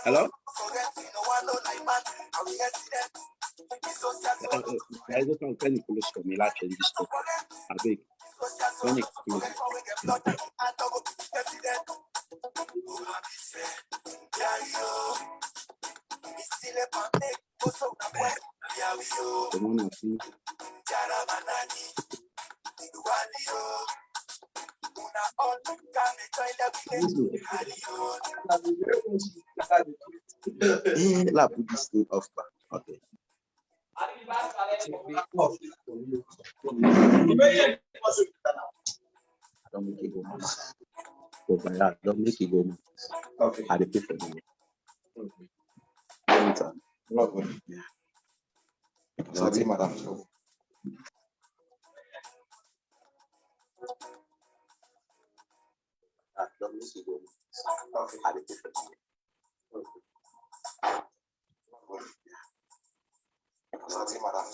Hello? I just want to police for me, like this stuff. I beg. Let's put this thing off. Okay. Don't make it go. Don't make it go. Okay. I repeat for you. Not good. Yeah. Sorry, madam. Don't make it go. Okay. I repeat for you. Sorry, madam.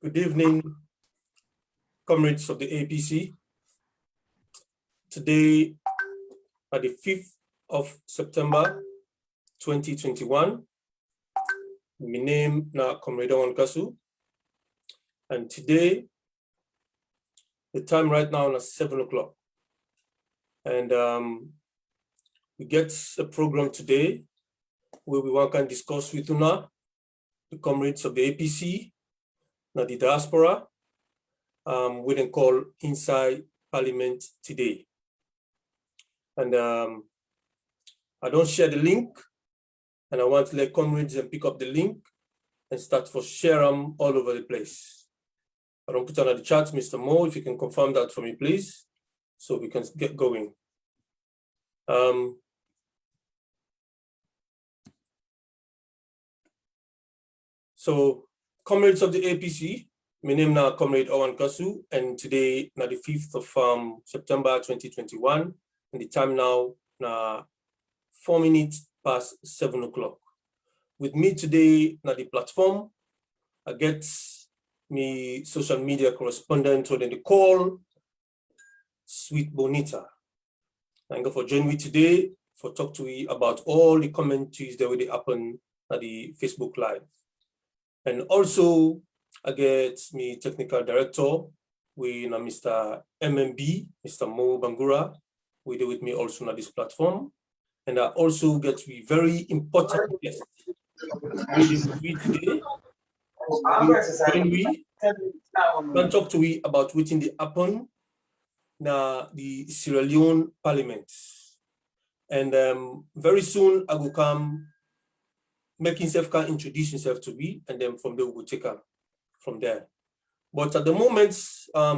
Good evening, comrades of the APC. Today, at the 5th of September 2021, my name is Comrade Wankasu, and today, the time right now is 7 o'clock. And we get a program today where we want to discuss with Una, the comrades of the APC, now the diaspora, we then call Inside Parliament Today. And I don't share the link, and I want to let comrades pick up the link and start for share them all over the place. I don't put on the chat, Mr. Mo, if you can confirm that for me, please, so we can get going. So, comrades of the APC, my name is Comrade Owen Kasu, and today, na the 5th of September 2021, and the time now, 4 minutes past 7 o'clock. With me today, na the platform, I get me social media correspondent on the call, Sweet Bonita. Thank you for joining me today for talk to you about all the commentaries that will happen at the Facebook Live. And also, I get me technical director, with Mr. MMB, Mr. Mo Bangura, we do with me also on this platform. And I also get me very important guest with me today. can talk to we about waiting the happen na the Sierra Leone Parliament. And very soon I will come make himself can introduce himself to me, and then from there we will take up from there. But at the moment,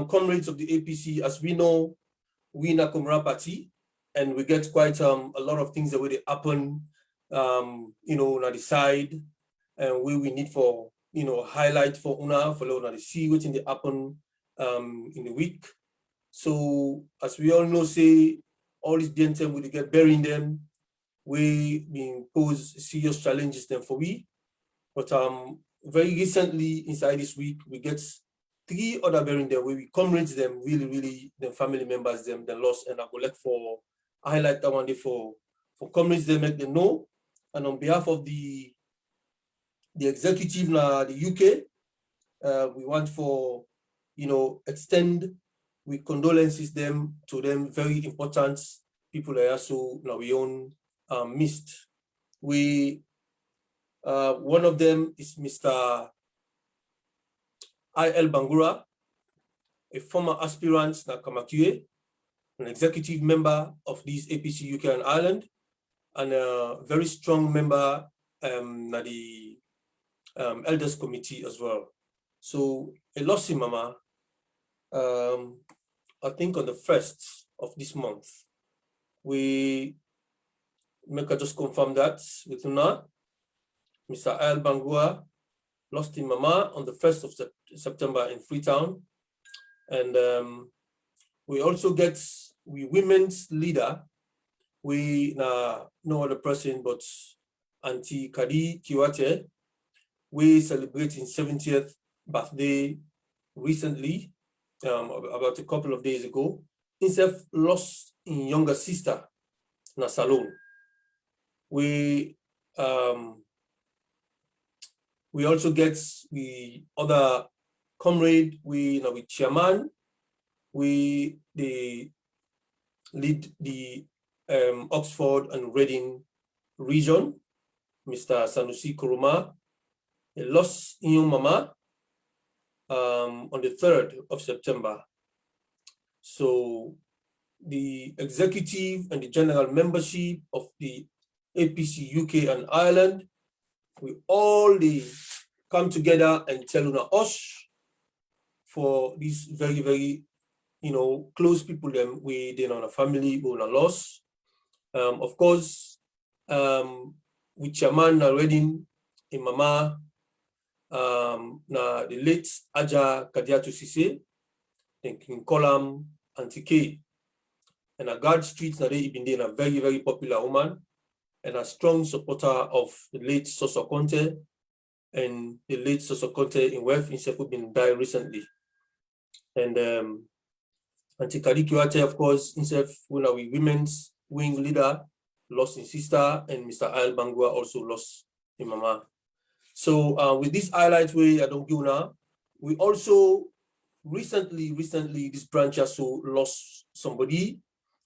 comrades of the APC, as we know, we in a Comrade party, and we get quite a lot of things that will happen, you know, on the side, and we need for, you know, highlight for una, for to see what in the happen in the week. So as we all know, say all these BNTM will get burying them, we being pose serious challenges then for we. But very recently inside this week, we get 3 other burying them where we comrades them really the family members them lost, and I would like for highlight that one day for comrades them, make them know. And on behalf of the executive na the UK, we want for, you know, extend we condolences them to them, very important people that also now we own missed. We one of them is Mr. I.L. Bangura, a former aspirant na Kamakue, an executive member of these APC UK and Ireland, and a very strong member na the elders committee as well. So a loss in mama, I think on the 1st of this month, we make a just confirm that with Una, Mr. Al Bangua lost in mama on the 1st of September in Freetown. And we also get women's leader, we no other person but Auntie Kadi Kiwate. We celebrating 70th birthday recently, about a couple of days ago. Himself lost in younger sister na Salone. We also get the other comrade, we with chairman, we lead the Oxford and Reading region, Mr. Sanusi Kuruma. He lost in mama on the 3rd of September. So the executive and the general membership of the APC UK and Ireland, we all come together and tell us for these very, you know, close people them we on a family we on a loss. Of course, with chairman already in mama, na the late Aja Kadiatu Sise, then King Kolam Antike, and a guard street na they been a very popular woman and a strong supporter of the late Soso Conte, and the late Soso Conte in West himself who been died recently. And Auntie Kadi Kiwate, of course, himself one of the women's wing leader, lost his sister, and Mr. Al Bangua also lost his mama. So with this highlight way I don't go now, we also recently this branch also lost somebody.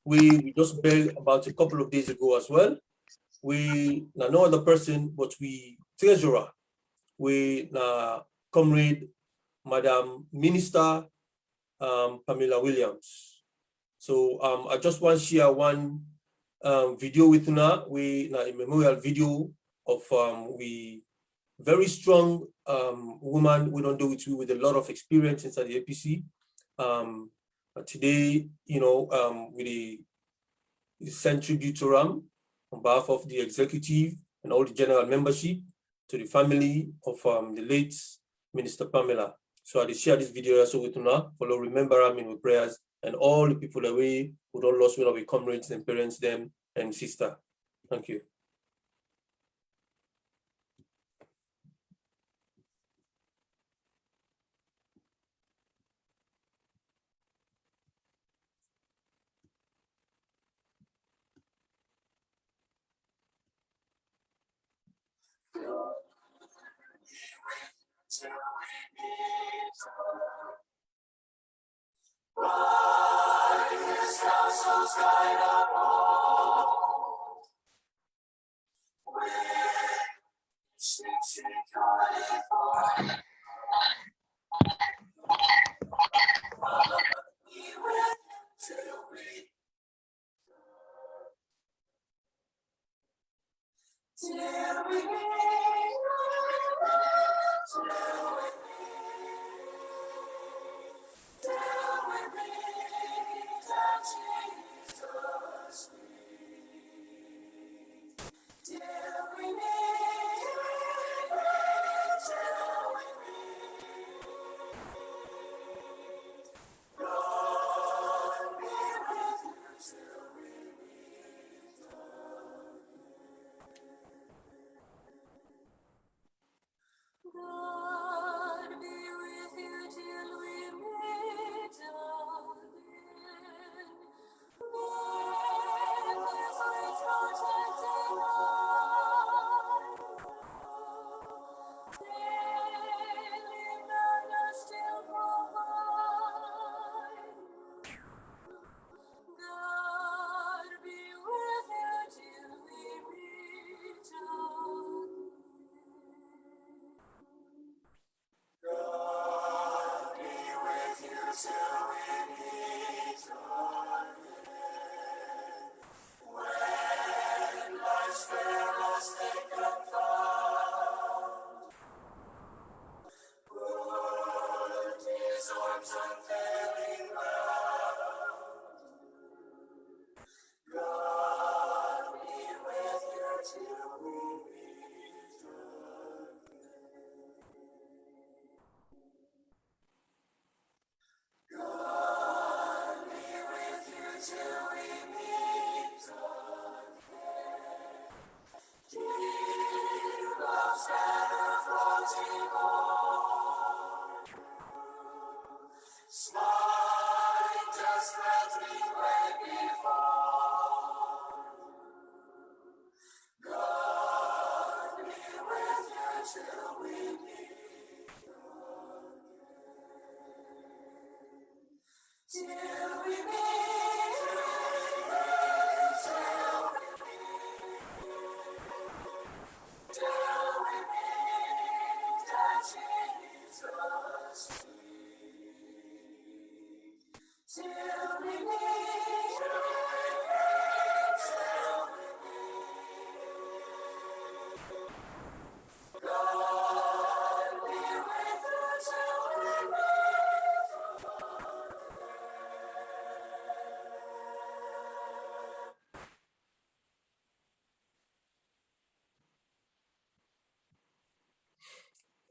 We just buried about a couple of days ago as well. We no other person but we treasurer, we comrade Madam Minister Pamela Williams. So I just want to share one video with you, we a memorial video of we very strong woman. We don't do it with a lot of experience inside the APC. Today, you know, we send tribute to Ram on behalf of the executive and all the general membership to the family of the late Minister Pamela. So I share this video also with you now. Follow, remember Ram in with prayers, and all the people away who don't lost one of our comrades and parents, them and sister. Thank you.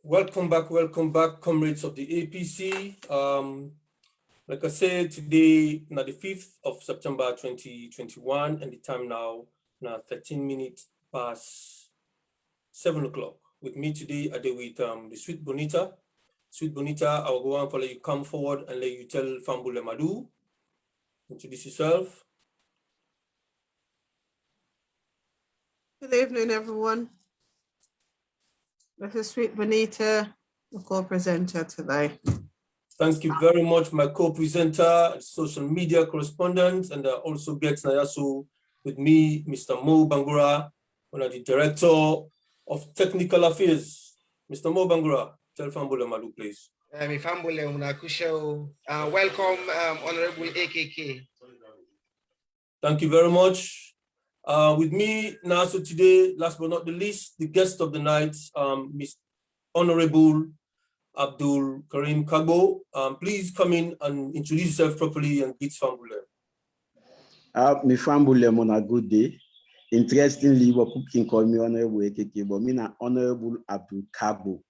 Welcome back, comrades of the APC. Like I said, today, now the 5th of September 2021, and the time now 13 minutes past 7 o'clock. With me today, I did with the Sweet Bonita. Sweet Bonita, I will go on for let you come forward and let you tell Fambule Madu. Introduce yourself. Good evening, everyone. This is Sweet Bonita, the co-presenter today. Thank you very much, my co-presenter, social media correspondent, and also gets Nayasu with me, Mr. Mo Bangura, one of the director of technical affairs. Mr. Mo Bangura, tell Fambule Madu, please. Welcome, Honorable AKK. Thank you very much. With me now, so today, last but not the least, the guest of the night, Mr. Honorable Abdul Karim Kagbo. Please come in and introduce yourself properly and greet Fambule. Me Fambule on a good day. Interestingly, what people call me Honorable AKK, but me na Honorable Abdul Kagbo.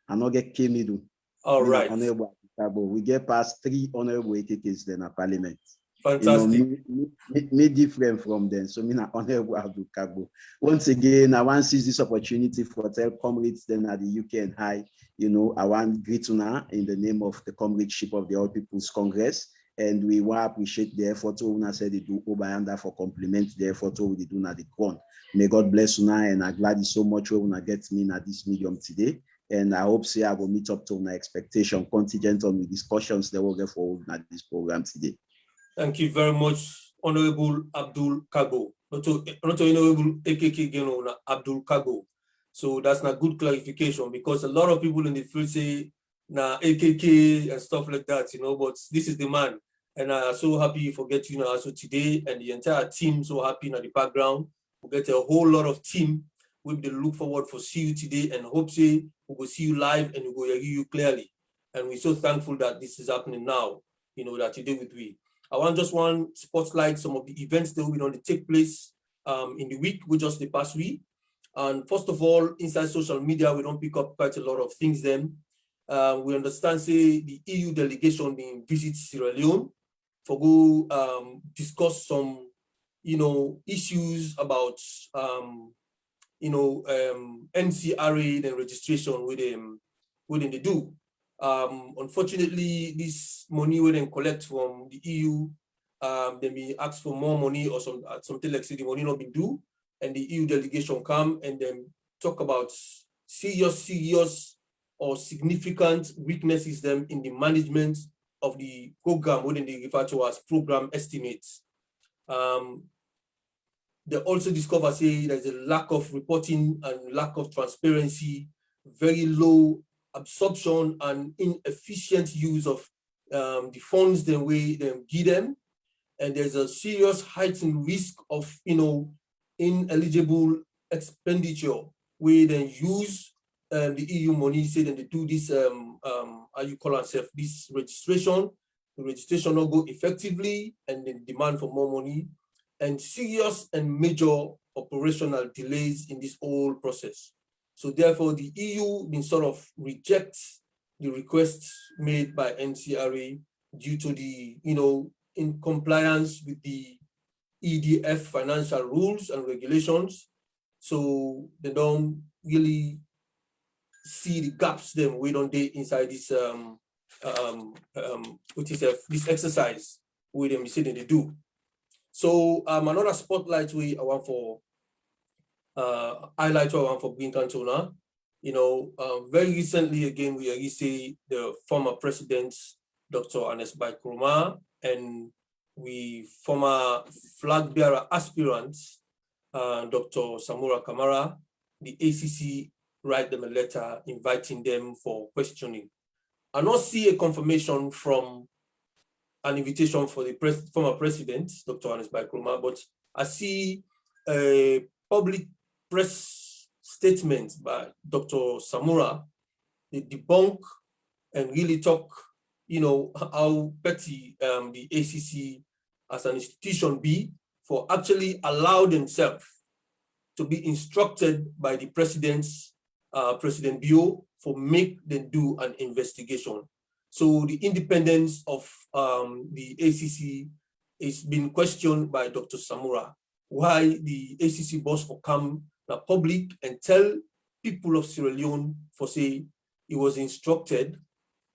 I not get Kemidu. All right. Honorable Abdul Kagbo. We get past 3 Honorable AKKs then at Parliament. Fantastic. You know, me different from them. So me na Honorable Abdul Kagbo. Once again, I want to seize this opportunity for tell comrades then at the UK and high. You know, I want greet una in the name of the comradeship of the All People's Congress. And we want to appreciate the effort una said they do Obayanda for compliment the effort we do na the ground. May God bless una, and I'm glad so much we una get me at this medium today. And I hope say I will meet up to my expectation contingent on the discussions that will get forward at this program today. Thank you very much, Honorable Abdul Kagbo. Not Honorable AKK Abdul Kagbo. So that's not good clarification, because a lot of people in the field say na AKK and stuff like that, you know, but this is the man. And I'm so happy for getting you also today, and the entire team so happy in the background. We get a whole lot of team. We will look forward for see you today, and hope say we will see you live and we will hear you clearly. And we're so thankful that this is happening now, you know, that today with we. I want to spotlight some of the events that will be going to take place in the week, which just the past week. And first of all, inside social media, we don't pick up quite a lot of things then. We understand, say, the EU delegation being visit Sierra Leone for go discuss some, you know, issues about, NCRA and registration with them they do. Unfortunately, this money we then collect from the EU, they may ask for more money or something like say the money not been due. and the EU delegation come and then talk about serious or significant weaknesses them in the management of the program, what they refer to as program estimates. They also discover, say, there's a lack of reporting and lack of transparency, very low absorption and inefficient use of the funds the way they give them. And there's a serious heightened risk of, ineligible expenditure where they use the EU money, say that they do this, how you call ourselves, this registration. The registration not go effectively and then demand for more money, and serious and major operational delays in this whole process. So therefore, the EU been sort of rejects the requests made by NCRA due to the, in compliance with the EDF financial rules and regulations. So they don't really see the gaps them we don't day inside this this exercise with them say they do. So another spotlight we I want for highlight I want for Green Cantona. Very recently again we already see the former president Dr. Anes Baikroma and we former flag bearer aspirants Dr. Samura Kamara, the ACC write them a letter inviting them for questioning. I not see a confirmation from an invitation for the former president, Dr. Anes Baikroma, but I see a public press statement by Dr. Samura, they debunk and really talk, how petty the ACC as an institution be for actually allow themselves to be instructed by the president's President Bio for make them do an investigation. So the independence of the ACC is being questioned by Dr. Samura. Why the ACC boss for come the public and tell people of Sierra Leone for say he was instructed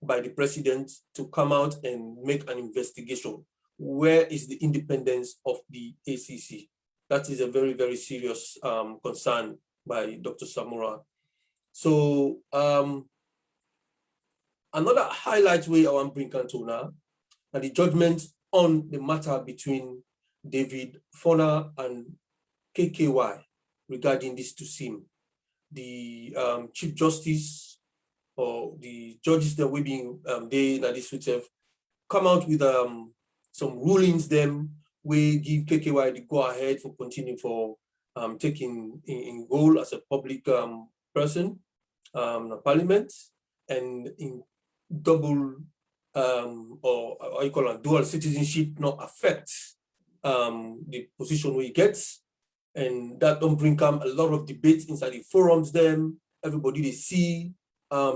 by the president to come out and make an investigation. Where is the independence of the ACC? That is a very, very serious concern by Dr. Samura. So another highlight way I want to bring Cantona and the judgment on the matter between David Fona and KKY regarding this to SIM. The Chief Justice or the judges that we being they that this would have come out with some rulings them we give KKY the go ahead for continuing for taking in role as a public person parliament and in double or how you call it dual citizenship not affect the position we get, and that don't bring a lot of debates inside the forums. Them everybody they see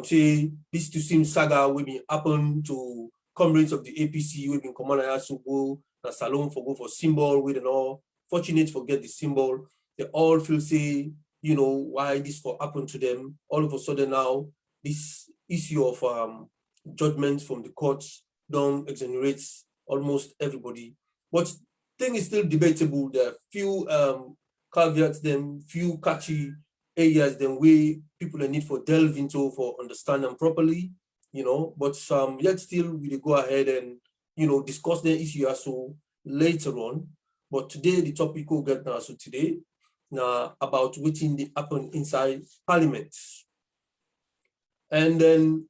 say this to seem saga will be happen to comrades of the APC. We've been command Sugo na Salon for go for symbol with and all. Fortunate forget the symbol. They all feel say why this will happen to them. All of a sudden now this issue of judgments from the courts don't exonerate almost everybody. But thing is still debatable. There are few caveats, them few catchy areas, then we people need for delve into for understand them properly, But yet still we go ahead and discuss the issue also later on. But today the topic will get now so today now about waiting the happen inside Parliament. And then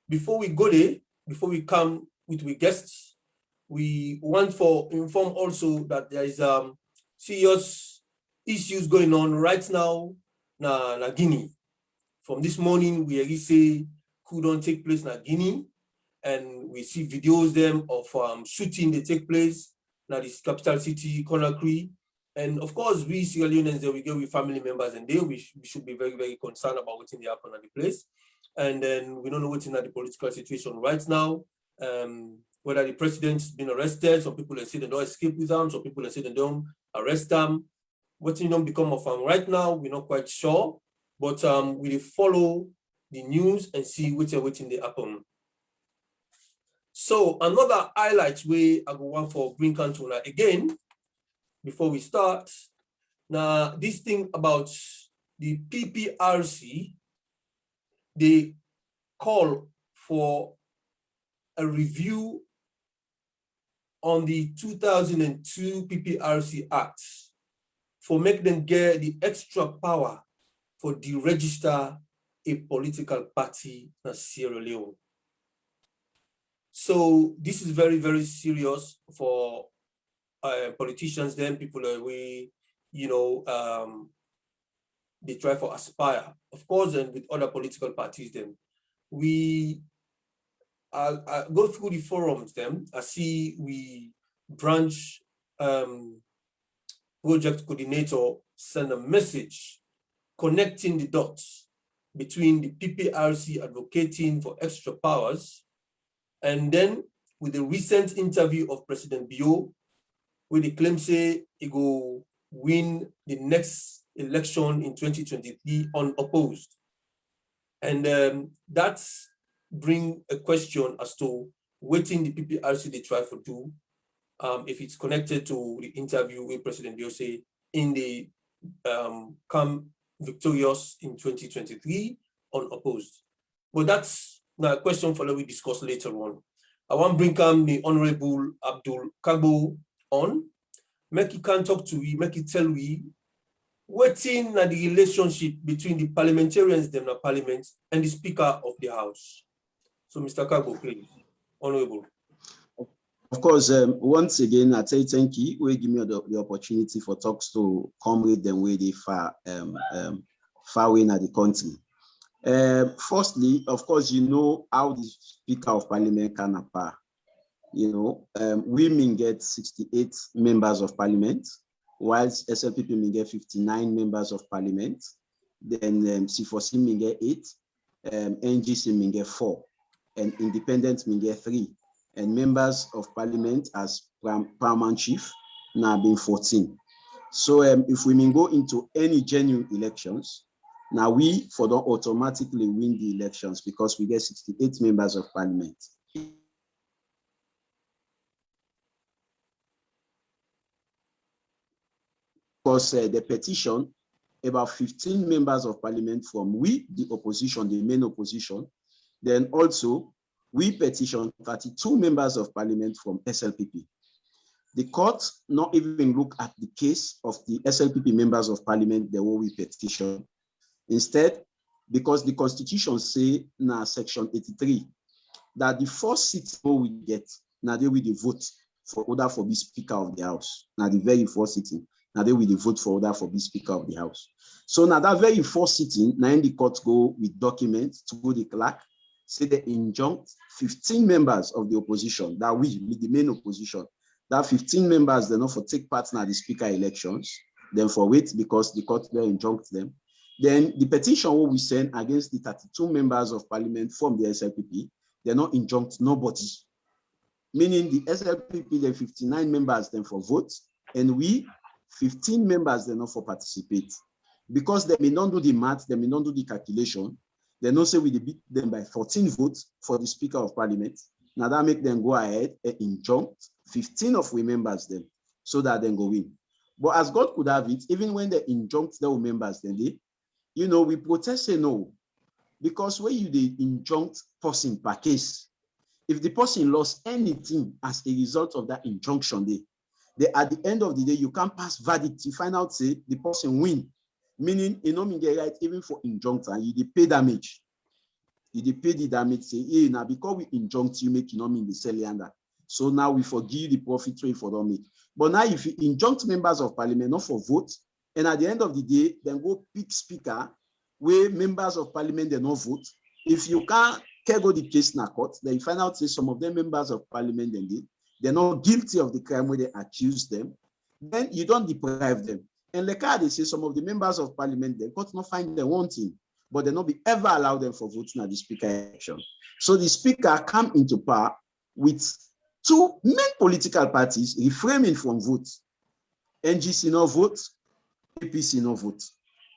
before we go there, before we come with the guests, we want to inform also that there is serious issues going on right now na Guinea. From this morning, we already say coup don't take place na Guinea, and we see videos them of shooting that take place na this capital city, Conakry. And of course, we Sierra Leoneans we go with family members, and we should be very, very concerned about what's in the happen at the place. And then we don't know what's in the political situation right now. Whether the president's been arrested, some people say they don't escape with them, some people say they don't arrest them. What's don't become of them right now, we're not quite sure. But we follow the news and see what's in the happen. So another highlight way I go on for Green Cantona again, before we start, Now, this thing about the PPRC, they call for a review on the 2002 PPRC Act for make them get the extra power for deregister a political party in Sierra Leone. So this is very, very serious for politicians, then people we, they try for aspire. Of course, and with other political parties, then we I go through the forums, then I see we branch project coordinator send a message connecting the dots between the PPRC advocating for extra powers, and then with the recent interview of President Bio, where they claim say he go win the next election in 2023 unopposed. And that's bring a question as to what in the PPRC they try to do, if it's connected to the interview with President Bio say in the come victorious in 2023 unopposed. But that's now a question for we discuss later on. I want to bring the Honorable Abdul Kagbo on. Make he can talk to we, make he tell we what's in the relationship between the parliamentarians in the parliament and the Speaker of the House. So Mr. Kagbo, please. Honorable. Of course, once again, I say thank you. We give me the opportunity for talks to comrade them where they far away in the country. Firstly, of course, you know how the Speaker of Parliament can appear. You know, women get 68 members of Parliament, whilst SLPP may get 59 members of Parliament. Then C4C may get 8, NGC may get 4, and Independent may get 3. And members of Parliament as paramount chief now being 14. So if we may go into any genuine elections, now we don't automatically win the elections because we get 68 members of Parliament. Because the petition, about 15 members of Parliament from we, the opposition, the main opposition, then also we petition 32 members of Parliament from SLPP. The court not even look at the case of the SLPP members of Parliament, the way we petition. Instead, because the Constitution say now Section 83 that the first seat we get now they will vote for order for the Speaker of the House. Now the very first sitting now they will vote for order for the Speaker of the House. So now that very first sitting now in the court go with documents to go the clerk. Say they injunct 15 members of the opposition, that we, the main opposition, that 15 members, they not for take part in the Speaker elections, then for wait because the court will injunct them. Then the petition will we send against the 32 members of Parliament from the SLPP, they not injunct nobody. Meaning the SLPP, the 59 members, then for vote, and we, 15 members, they not for participate. Because they may not do the math, they may not do the calculation, they know say we beat them by 14 votes for the Speaker of Parliament. Now that make them go ahead and injunct 15 of we members them so that they go win. But as God could have it, even when they injunct their members, then they, we protest say no. Because when you they injunct person per case, if the person lost anything as a result of that injunction, they at the end of the day, you can't pass verdict. You find out say the person win. Meaning, you know, me get right even for injunction, you pay damage. You pay the damage, say, hey, now because we injunct you, make you know me the sell under. So now we forgive the profit rate for them make. But now if you injunct members of Parliament not for vote, and at the end of the day, then go pick Speaker where members of Parliament they not vote. If you can't go the case in a court, then you find out say some of them members of Parliament they're not guilty of the crime where they accuse them, then you don't deprive them. And like they say, some of the members of Parliament, they could not find them wanting, but they not be ever allow them for voting at the Speaker election. So the Speaker come into power with two main political parties refraining from votes. NGC no vote, APC no vote.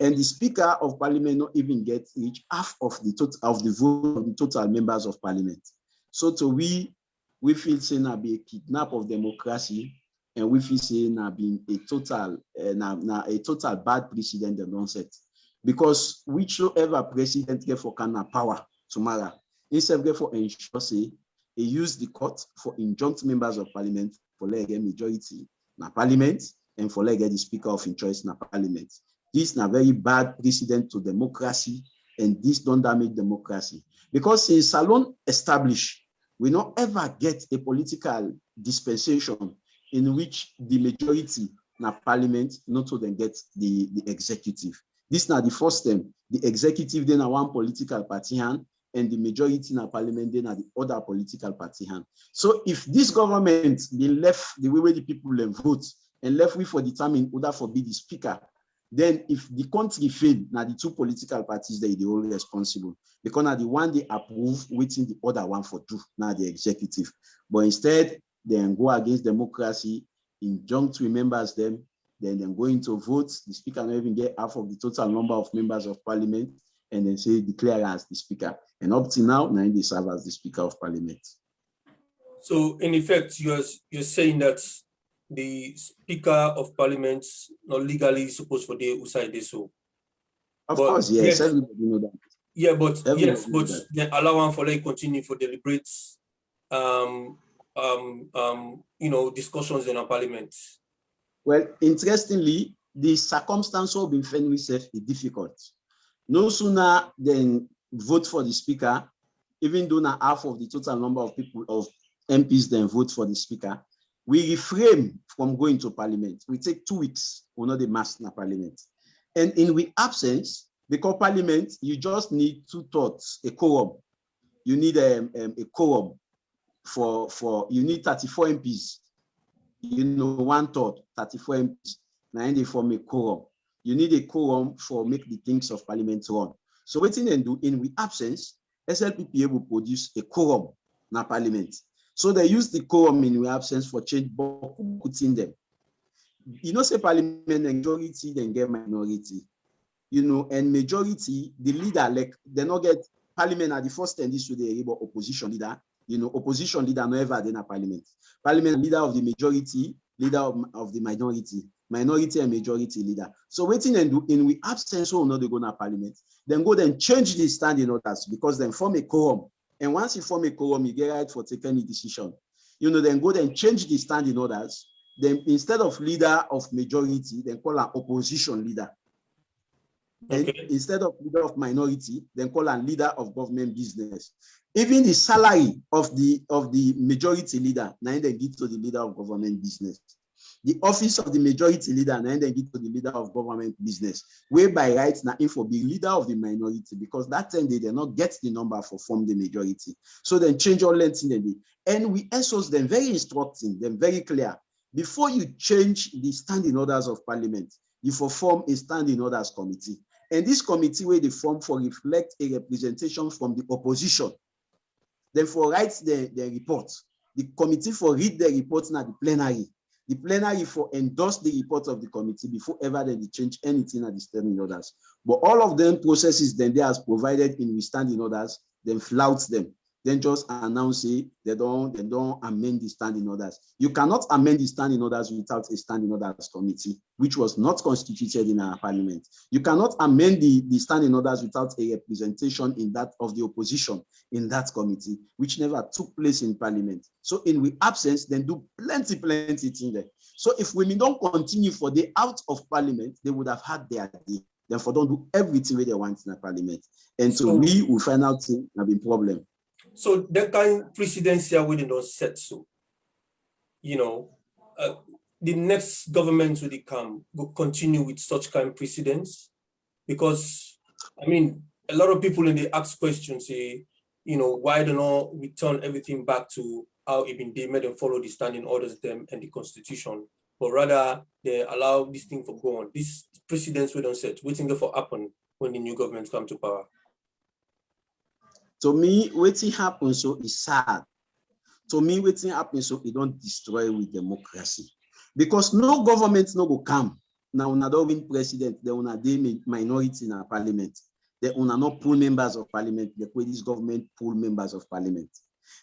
And the Speaker of Parliament not even get reach half of the total of the vote of the total members of Parliament. So to we feel say now be a kidnap of democracy. and we feel say now being a total bad precedent they don't set. Because whichever president get for kind of power tomorrow, instead get for ensure say he use the court for injunct members of parliament for let get majority na parliament and for let get the speaker of choice na parliament. This na very bad precedent to democracy, and this don't damage democracy. Because since Salon established, we not ever get a political dispensation in which the majority na parliament not to then get the executive. This now the first time, the executive then a one political party hand, and the majority in parliament then are the other political party hand. So if this government be left the way the people vote and left we for determine whether for be the speaker, then if the country fail, now the two political parties they all responsible. Because now the one they approve, waiting the other one for do, now the executive. But instead, they go against democracy, injunct members them, then go into votes. The speaker not even get half of the total number of members of parliament, and then say declare as the speaker. And up to now they serve as the speaker of parliament. So in effect, you're saying that the speaker of parliament not legally supposed for the outside this so. Of course, yes, everybody know that. Yeah, but everybody yes, but then allow one for like continue for deliberate discussions in our parliament. Well, interestingly, the circumstance of being found itself is difficult. No sooner than vote for the speaker, even though now half of the total number of people of MPs then vote for the speaker, we refrain from going to parliament. We take 2 weeks, we're not the mass in parliament. And in we absence, because parliament, you just need 2/3, a quorum. You need a quorum for you need 34 MPs. 1/3, 34 MPs. Now they form a quorum. You need a quorum for make the things of parliament run. So what they do in we absence, SLPPA will produce a quorum na parliament. So they use the quorum in we absence for change, but putting them. Say parliament majority, then get minority. And majority, the leader, like they not get parliament at the first time this would be opposition leader. Opposition leader never then a parliament. Parliament leader of the majority, leader of the minority and majority leader. So waiting and do in we absence so not they go to parliament, then go then change the standing orders because then form a quorum. And once you form a quorum, you get right for taking any decision. Then go then change the standing orders. Then instead of leader of majority, then call an opposition leader. And instead of leader of minority, then call a leader of government business. Even the salary of the majority leader, now they give to the leader of government business. The office of the majority leader, now they give to the leader of government business. Whereby rights now info be leader of the minority, because that time they did not get the number for form the majority. So then change all length in the day. And we also them very instructing, them very clear. Before you change the standing orders of parliament, you form a standing orders committee. And this committee where they form for reflect a representation from the opposition. Then for write the report. The committee for read the report at the plenary. The plenary for endorse the report of the committee before ever they change anything at the standing orders. But all of them processes then they as provided in the standing orders, then flout them. Then just announce it, they don't amend the standing orders. You cannot amend the standing orders without a standing orders committee, which was not constituted in our parliament. You cannot amend the standing orders without a representation in that of the opposition in that committee, which never took place in parliament. So in we absence, then do plenty in there. So if women don't continue for the out of parliament, they would have had their day. Therefore, don't do everything where they want in the parliament. And so we will find out things have been problem. So that kind of precedence here we don't set so. The next government will come will continue with such kind of precedence, because a lot of people in the ask questions say, why don't we turn everything back to how it been they made them follow the standing orders them and the constitution, but rather they allow this thing to go on. This precedence we don't set, waiting for happen when the new government come to power. To me, waiting happens so is sad. To me, waiting happens so it don't destroy with democracy. Because no government no go come. Now una don't win president, they una dey minority in our parliament. They una not pull members of parliament, they put this government pull members of parliament.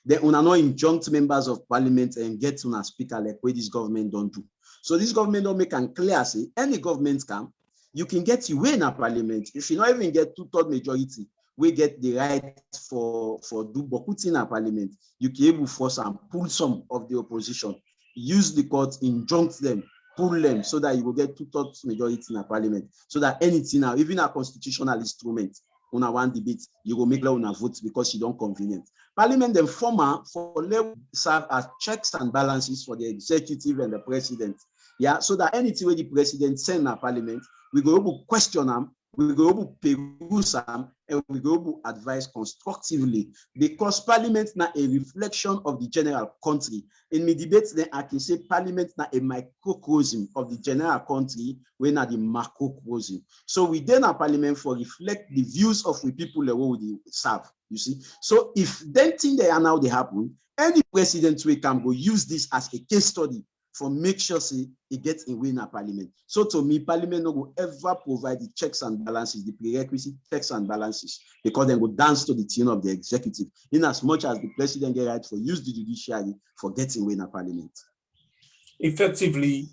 Then una no injunct members of parliament and get una speaker like what this government don't do. So this government don't make an clear say any government can, you can get you in a parliament. If you not even get 2/3 majority, we get the right for do but in a parliament. You can able force and pull some of the opposition, use the court, injunct them, pull them so that you will get 2/3 majority in a parliament. So that anything now, even a constitutional instrument, on a one debate, you will make law on a vote because you don't convenient. Parliament then former for level serve as checks and balances for the executive and the president. Yeah, so that anything where the president send a parliament, we go able question them, we go able peruse them, and we go able advise constructively because parliament now a reflection of the general country. In my debates, then I can say parliament now a microcosm of the general country, when are the macrocosm. So we then a parliament for reflect the views of the people that we serve. You see, so if then thing they are now they happen, any president we can go use this as a case study for make sure say it gets in win a parliament. So to me, parliament no go ever provide the checks and balances, the prerequisite checks and balances, because they go dance to the tune of the executive, in as much as the president get right for use the judiciary for getting win a parliament. Effectively,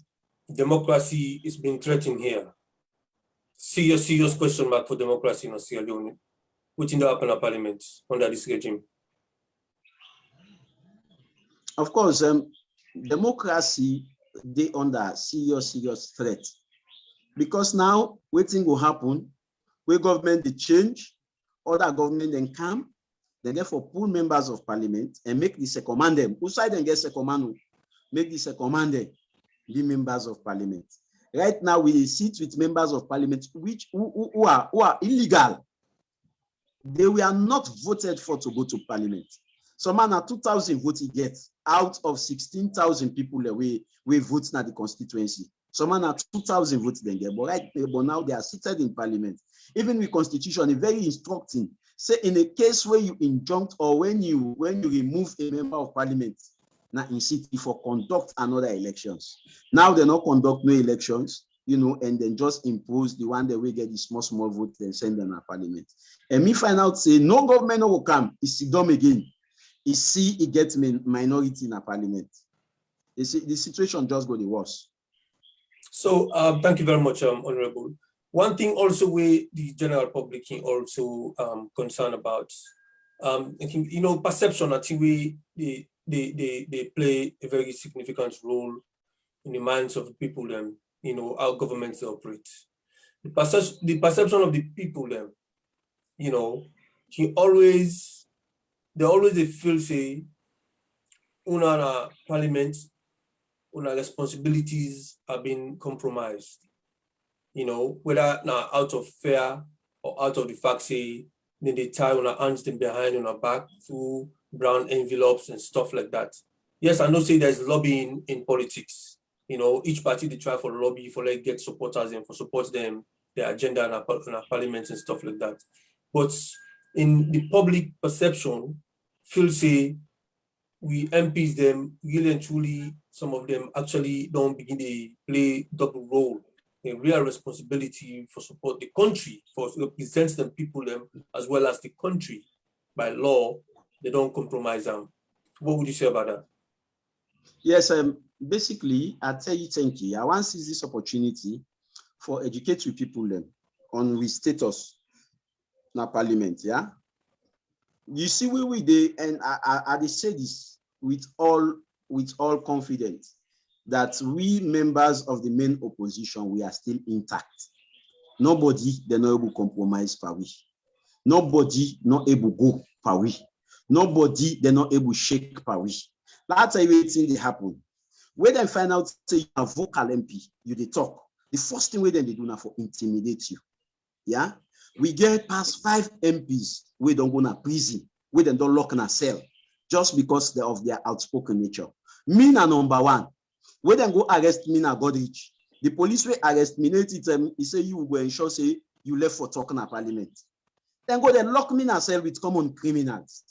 democracy is being threatened here. Serious question mark for democracy in Sierra Leone. What in the happen at parliament under this regime? Of course, democracy they under serious threat because now waiting will happen where government they change, other government then come, then therefore pull members of parliament and make the second man them. Who side and get second man, make the second man them be members of parliament. Right now we sit with members of parliament which who are illegal. They were not voted for to go to parliament. So man, 2,000 votes he gets out of 16,000 people we vote na the constituency. So man, 2,000 votes they get, but now they are seated in parliament. Even with constitution, it's very instructing. Say in a case where you injunct or when you remove a member of parliament, now in city for conduct another elections. Now they not conduct no elections, you know, and then just impose the one that we get the small vote and send them to parliament. And me find out say no government will come. It's dumb again. You see, it gets minority in a parliament. You see, the situation just go the worse. So thank you very much, Honorable. One thing also where the general public can also concerned about, you know, perception. I think they play a very significant role in the minds of the people. You know, how governments operate. The perception of the people. You know, they always feel say, una parliament, una responsibilities are being compromised. You know, whether now out of fear or out of the fact say, then they tie una hands them behind on our back through brown envelopes and stuff like that. Yes, I know say there's lobbying in politics. You know, each party they try for lobby for like get supporters and for support them, their agenda and our parliaments and stuff like that. But in the public perception, feel say we MPs them really and truly, some of them actually don't begin to play double role, a real responsibility for support the country, for represent the people them as well as the country. By law, they don't compromise them. What would you say about that? Yes, basically, I tell you, thank you. I want to seize this opportunity for educate with people then on with status in parliament, yeah. You see where we dey, and I say this with all confidence that we members of the main opposition, we are still intact. Nobody they not able to compromise for we. Nobody not able to go for we. Nobody they not able to shake for we. That's how everything they happen. When they find out say you are vocal MP, you they talk. The first thing we then they do now for intimidate you. Yeah, we get past 5 MPs. We don't go to prison. We then don't lock in a cell just because of their outspoken nature. Me na number 1. We then go arrest me na Godrich. The police will arrest me. He say you will go ensure say you left for talking at parliament. Then go then lock me in a cell with common criminals.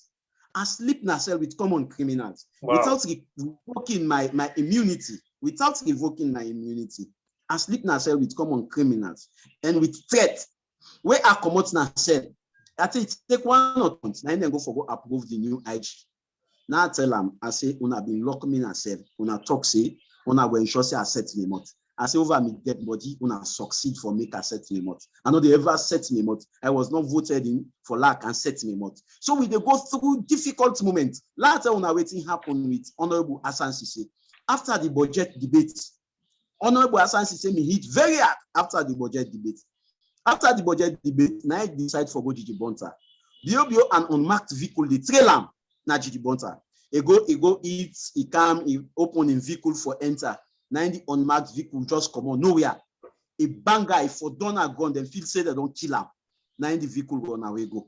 I sleep in a cell with common criminals. Wow. Without revoking my immunity. Without revoking my immunity. I sleep in a cell with common criminals and with threat. Where I come out in a cell, I think take 1 or 2 months, and then go approve the new IG. Now I tell them, I say, una been lock me and say, una talk say, una go ensure say I set me mouth. I say over me dead body, una succeed for make I set me mouth. I know they ever set me mouth. I was not voted in for lack and set me mouth. So we they go through difficult moments. Later on, waiting happen with Honorable Hassan Sise. After the budget debate, Honorable Hassan Sise me hit very hard after the budget debate. After the budget debate, now I decide for go Gigi Bonta. Bio and unmarked vehicle, the trailer na Gigi Bonta. He go eat, he come, he open in vehicle for enter. Now the unmarked vehicle just come on nowhere. A banger, if for done a gun, then feel say they don't kill him. Now the vehicle run away go.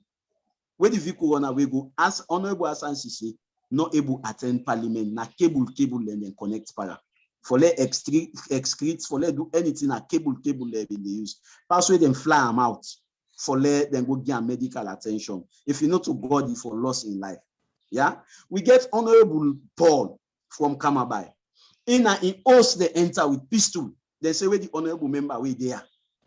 Where the vehicle run away go, as Honorable Hassan Sise not able to attend parliament, na cable and then connect para. For let excrete, for let do anything a cable they use. Pass way them fly them out. For let them go get medical attention. If you know to body for loss in life. Yeah, we get Honorable Paul from Kamabai. In host they enter with pistol. They say where the honorable member way there.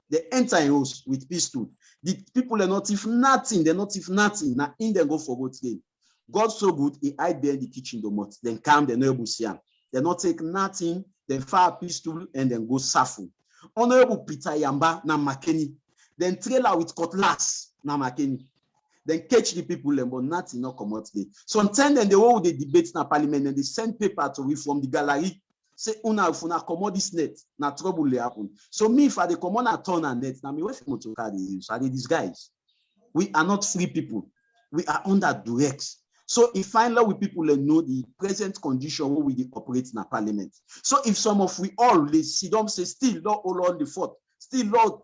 They enter in host with pistol. The people are not if nothing. They're not if nothing. Now in them go for both game. God so good, he hide there in the kitchen the month. Then come the honorable Siam. They not take nothing. Then fire pistol and then go safu. Honorable Peter Yamba na Makeni. Then trailer with cutlass na Makeni. Then catch the people but nothing not come out there. Sometimes then they hold the debates na parliament and they send paper to we from the gallery. Say una come this net na trouble they happen. So me if I dey come on a turn and net now me wait for to carry use. Are they these guys? We are not free people. We are under duress. So if finally we people know the present condition where we operate in a parliament. So if some of we all they sit down say still law all on the fort, still law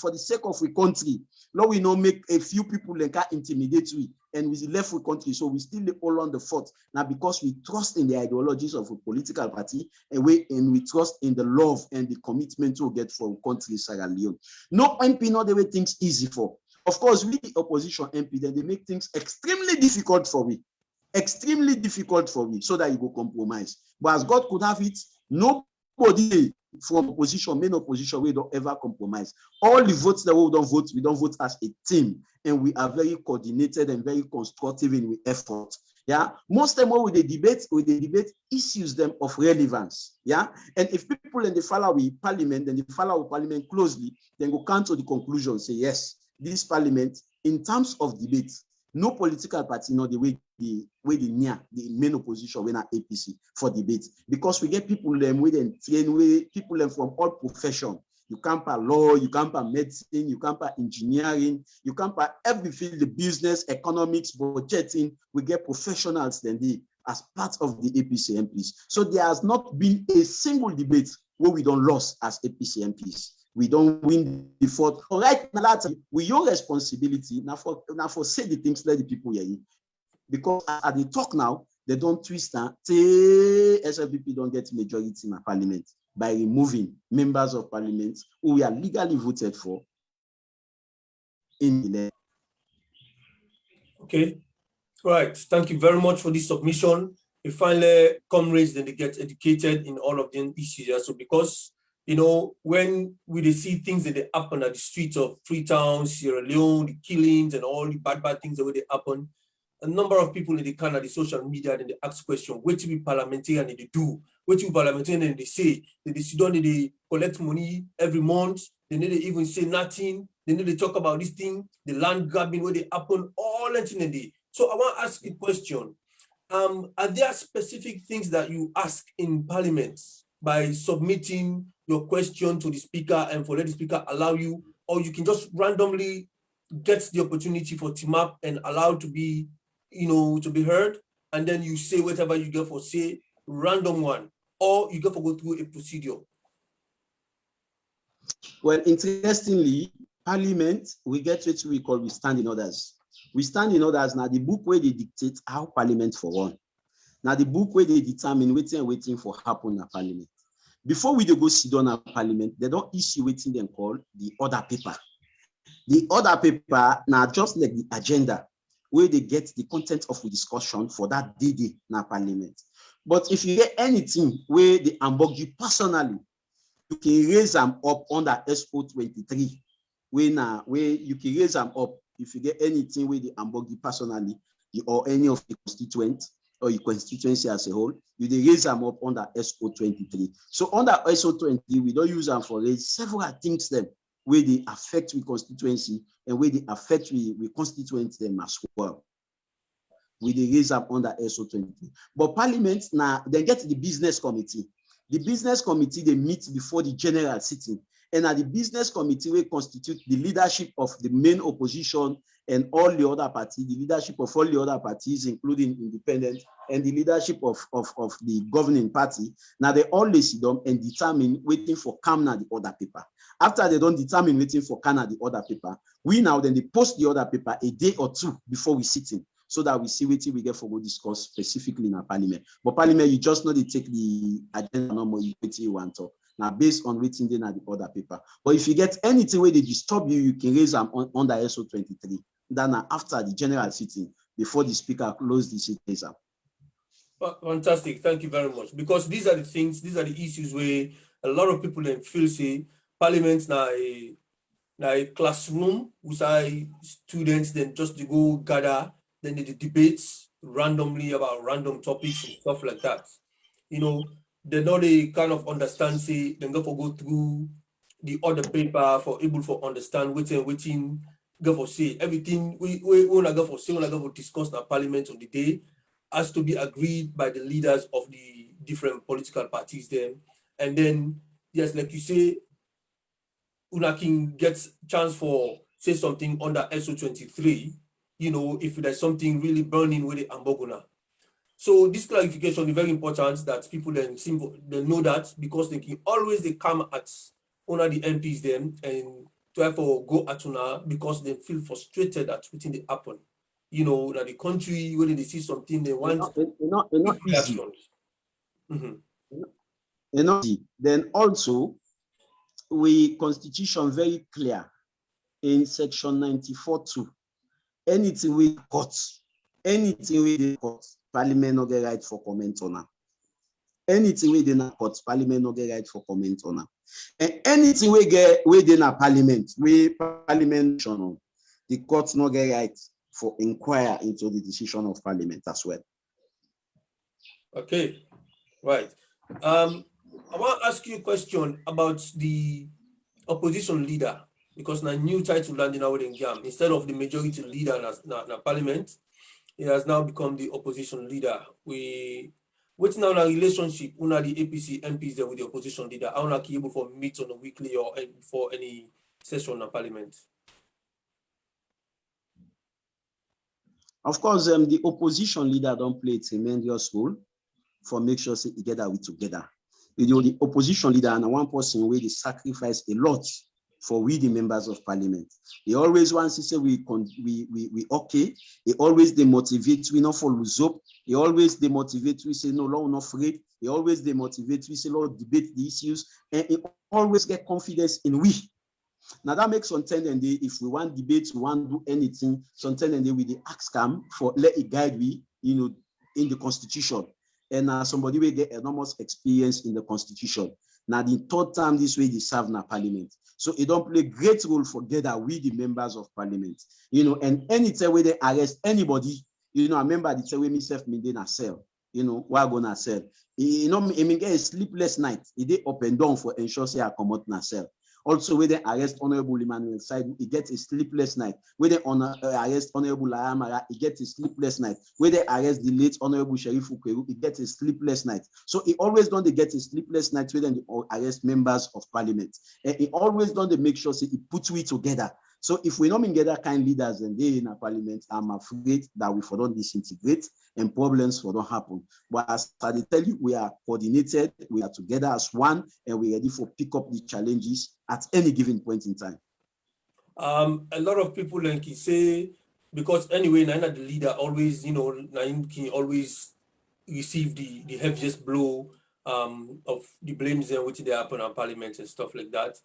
for the sake of the country. Law we not make a few people like intimidate we and we left with country. So we still all on the fort now because we trust in the ideologies of a political party and we trust in the love and the commitment to get for country Sierra Leone. No MP not the way things easy for. Of course, we the opposition MP, then they make things extremely difficult for me. Extremely difficult for me, so that you go compromise. But as God could have it, nobody from opposition, main opposition, we don't ever compromise. All the votes that we don't vote as a team. And we are very coordinated and very constructive in the effort. Yeah. Most time when we debate issues them of relevance. Yeah. And if people and they follow with parliament, then they follow with parliament closely, then go come to the conclusion, say yes. This parliament, in terms of debate, no political party know the way the near the main opposition when at APC for debate because we get people them with and train people them from all profession. You can't par law, you can't par medicine, you can't par engineering, you can't par every field, the business, economics, budgeting. We get professionals then as part of the APC MPs. So there has not been a single debate where we don't lose as APC MPs. We don't win the fort. All right, now we your responsibility now for say the things let the people hear you. Because as they talk now, they don't twist and say SLPP don't get majority in the parliament by removing members of parliament who we are legally voted for in the election. Okay, right. Thank you very much for this submission. We finally comrades then they get educated in all of the issues. So because you know, when we see things that they happen at the streets of Freetown, Sierra Leone, the killings and all the bad things that they happen, a number of people in the Canada, the social media, then they ask questions, what do we parliamentarian they do? What do parliamentarian they say? They sit down, they collect money every month, they need to even say nothing, they need to talk about this thing, the land grabbing where they happen, all that in the day. So I want to ask a question. Are there specific things that you ask in parliament by submitting your question to the speaker and for let the speaker allow you, or you can just randomly get the opportunity for TMAP and allow to be, you know, to be heard, and then you say whatever you get for say, random one, or you get for go through a procedure? Well, interestingly, parliament, we get what we call we stand in orders. We stand in orders now the book where they dictate how parliament for one. Now the book where they determine waiting for happen at parliament. Before we go sit down at parliament, they don't issue waiting them call the order paper. The order paper now just like the agenda where they get the content of the discussion for that day na parliament. But if you get anything where they ambog you personally, you can raise them up under SO23. Where you can raise them up if you get anything where they ambog you personally, or any of the constituents or your constituency as a whole, you dey raise them up under SO23. So under SO20, we don't use them for raise several things them where they affect we constituency and where they affect we constituents them as well. We dey raise up under SO20. But Parliament now they get the business committee. The business committee they meet before the general sitting. And at the business committee will constitute the leadership of the main opposition and all the other parties, the leadership of all the other parties, including independent, and the leadership of the governing party. Now they always sit down and determine waiting for Kamna the other paper. After they don't determine waiting for Kamna the other paper, we now then they post the other paper a day or two before we sit in, so that we see what we get for go discuss specifically in our parliament. But parliament, you just know they take the agenda normal you want to. Now, based on waiting then at the other paper. But if you get anything where they disturb you, you can raise them under SO23. Then after the general sitting, before the speaker close the sitting. Fantastic. Thank you very much. Because these are the things, these are the issues where a lot of people then feel say parliament now a classroom with students then just to go gather, then the debates randomly about random topics and stuff like that. You know, they know they kind of understand, say, then go through the other paper for able to understand waiting, go for say everything we want to go for say, we go for discuss in parliament on the day has to be agreed by the leaders of the different political parties then. And then, yes, like you say, una can get chance for say something under SO23, you know, if there's something really burning with the Amboguna. So this clarification is very important that people then they know that, because they can always they come at one of the MPs then and therefore go at una because they feel frustrated at within the happen. You know, that the country when they see something they want reactions. Then also we constitution very clear in section 94(2). Anything we cut, anything we did cut, parliament no get right for comment on that. Anything we did not cut, parliament no get right for comment on that. And anything we did not parliament, the courts no get right for inquire into the decision of parliament as well. Okay, right. I want to ask you a question about the opposition leader, because now new title landing out in Gam, instead of the majority leader in parliament, he has now become the opposition leader. What's now a relationship una the APC MPs there with the opposition leader? How are able for meet on a weekly or for any session in parliament? Of course, the opposition leader don't play a tremendous role for make sure say together we together. You know, the opposition leader and one person where they sacrifice a lot for we the members of parliament. They always want to say we okay. They always demotivate we not for lose up. They always demotivate we say no law not afraid. They always demotivate we say Lord debate the issues, and it always get confidence in we. Now that makes sometimes and if we want debate, we want to do anything, sometimes and we ask them for let it guide we, you know, in the constitution. And somebody will get enormous experience in the constitution. Now the third time this way they serve in parliament. So it don't play great role for together we the members of parliament. You know, and anytime where they arrest anybody, you know, I remember the time when myself me in a cell, you know, we're gonna cell. You know, I mean get a sleepless night. It they up and down for ensure say I come out in a cell. Also, when they arrest Honorable Emmanuel Side, he gets a sleepless night. When they arrest Honorable Ayamara, he gets a sleepless night. When they arrest the late Honorable Sheriff Ukweru, he gets a sleepless night. So he always done they get a sleepless night when they arrest members of parliament. And he always done they make sure say he puts we together. So if we don't get that kind of leaders and they in a parliament, I'm afraid that we for don't disintegrate and problems for don't happen. But as I tell you, we are coordinated, we are together as one, and we're ready for pick up the challenges at any given point in time. A lot of people like you say, because anyway, Nina the leader always, you know, Naim can always receive the heaviest blow of the blames and which they happen on parliament and stuff like that.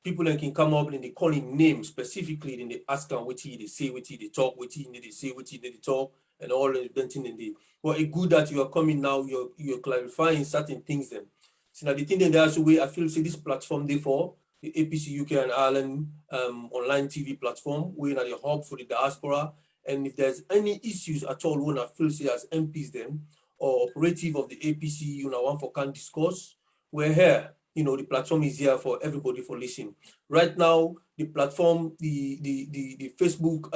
People can come up and they call him names specifically, and they ask him what he they say, what he they talk, what he they say, what he they talk, and all the thing in the. Well, it's good that you are coming now. You're clarifying certain things. Then, so now the thing that there's a way I feel say this platform therefore the APC UK and Ireland online TV platform. We're at the hub for the diaspora, And if there's any issues at all, when I feel say as MPs them or operative of the APC, you know, one for can discuss, we're here. You know, the platform is here for everybody for listening. Right now, the platform, the Facebook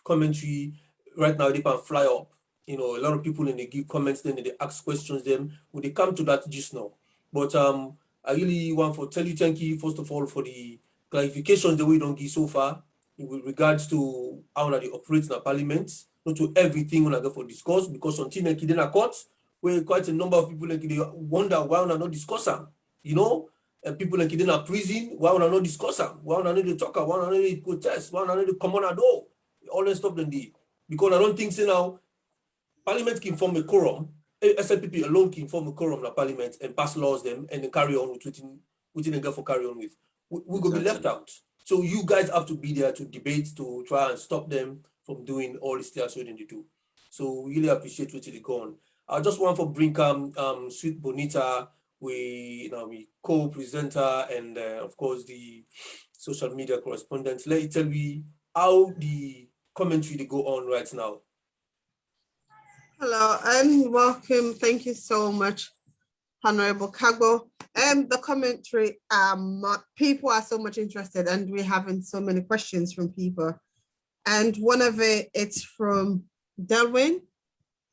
commentary, right now they can fly up. You know, a lot of people, and they give comments, then they ask questions, then when they come to that just now. But I really want to tell you thank you, first of all, for the clarifications that we don't give so far with regards to how they operate in the parliament, not to everything when I go for discuss, because until they in a court, where quite a number of people like they wonder why we are not discussing, you know, and people like in a prison, why we are not discussing, why we are not to talk, why we are not to protest, why we are not to come on a door, all that stuff then they, because I don't think so now, parliament can form a quorum, SLPP alone can form a quorum in the parliament and pass laws them and then carry on with what they go for carry on with. We're going to be left out. So you guys have to be there to debate, to try and stop them from doing all this stuff so they do. So we really appreciate what you're going. I just want to bring Sweet Bonita, we co-presenter and of course the social media correspondent. Let you tell me how the commentary they go on right now. Hello and welcome. Thank you so much, Honorable Kagbo. The commentary, people are so much interested and we're having so many questions from people. And one of it's from Delwyn.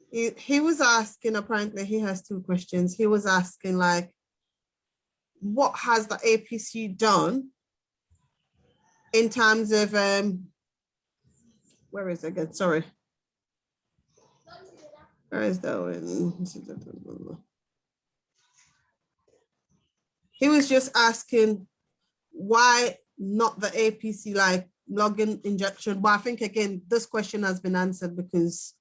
He was asking, apparently he has two questions. He was asking like, what has the APC done in terms of, where is it again? Sorry. Where is that one? He was just asking why not the APC like login injection. But I think again, this question has been answered because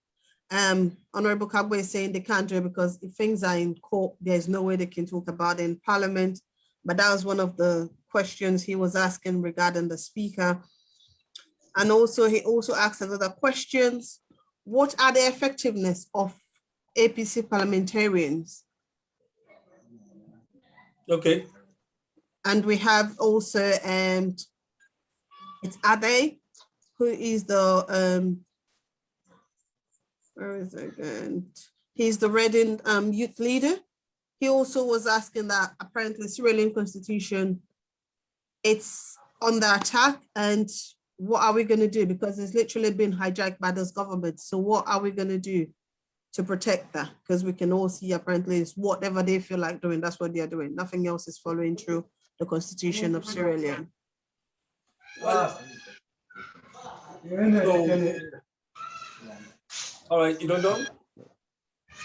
Honorable Kagbo is saying they can't do it because if things are in court, there's no way they can talk about it in Parliament. But that was one of the questions he was asking regarding the speaker. And also he also asked another questions. What are the effectiveness of APC parliamentarians? Okay. And we have also, it's Tiday, who is the, where is it again? He's the Reading youth leader. He also was asking that apparently Sierra Leone Constitution, it's under attack, and what are we going to do? Because it's literally been hijacked by this government. So what are we going to do to protect that? Because we can all see apparently it's whatever they feel like doing, that's what they're doing. Nothing else is following through the Constitution of Sierra Leone. Well, so, all right, you don't know?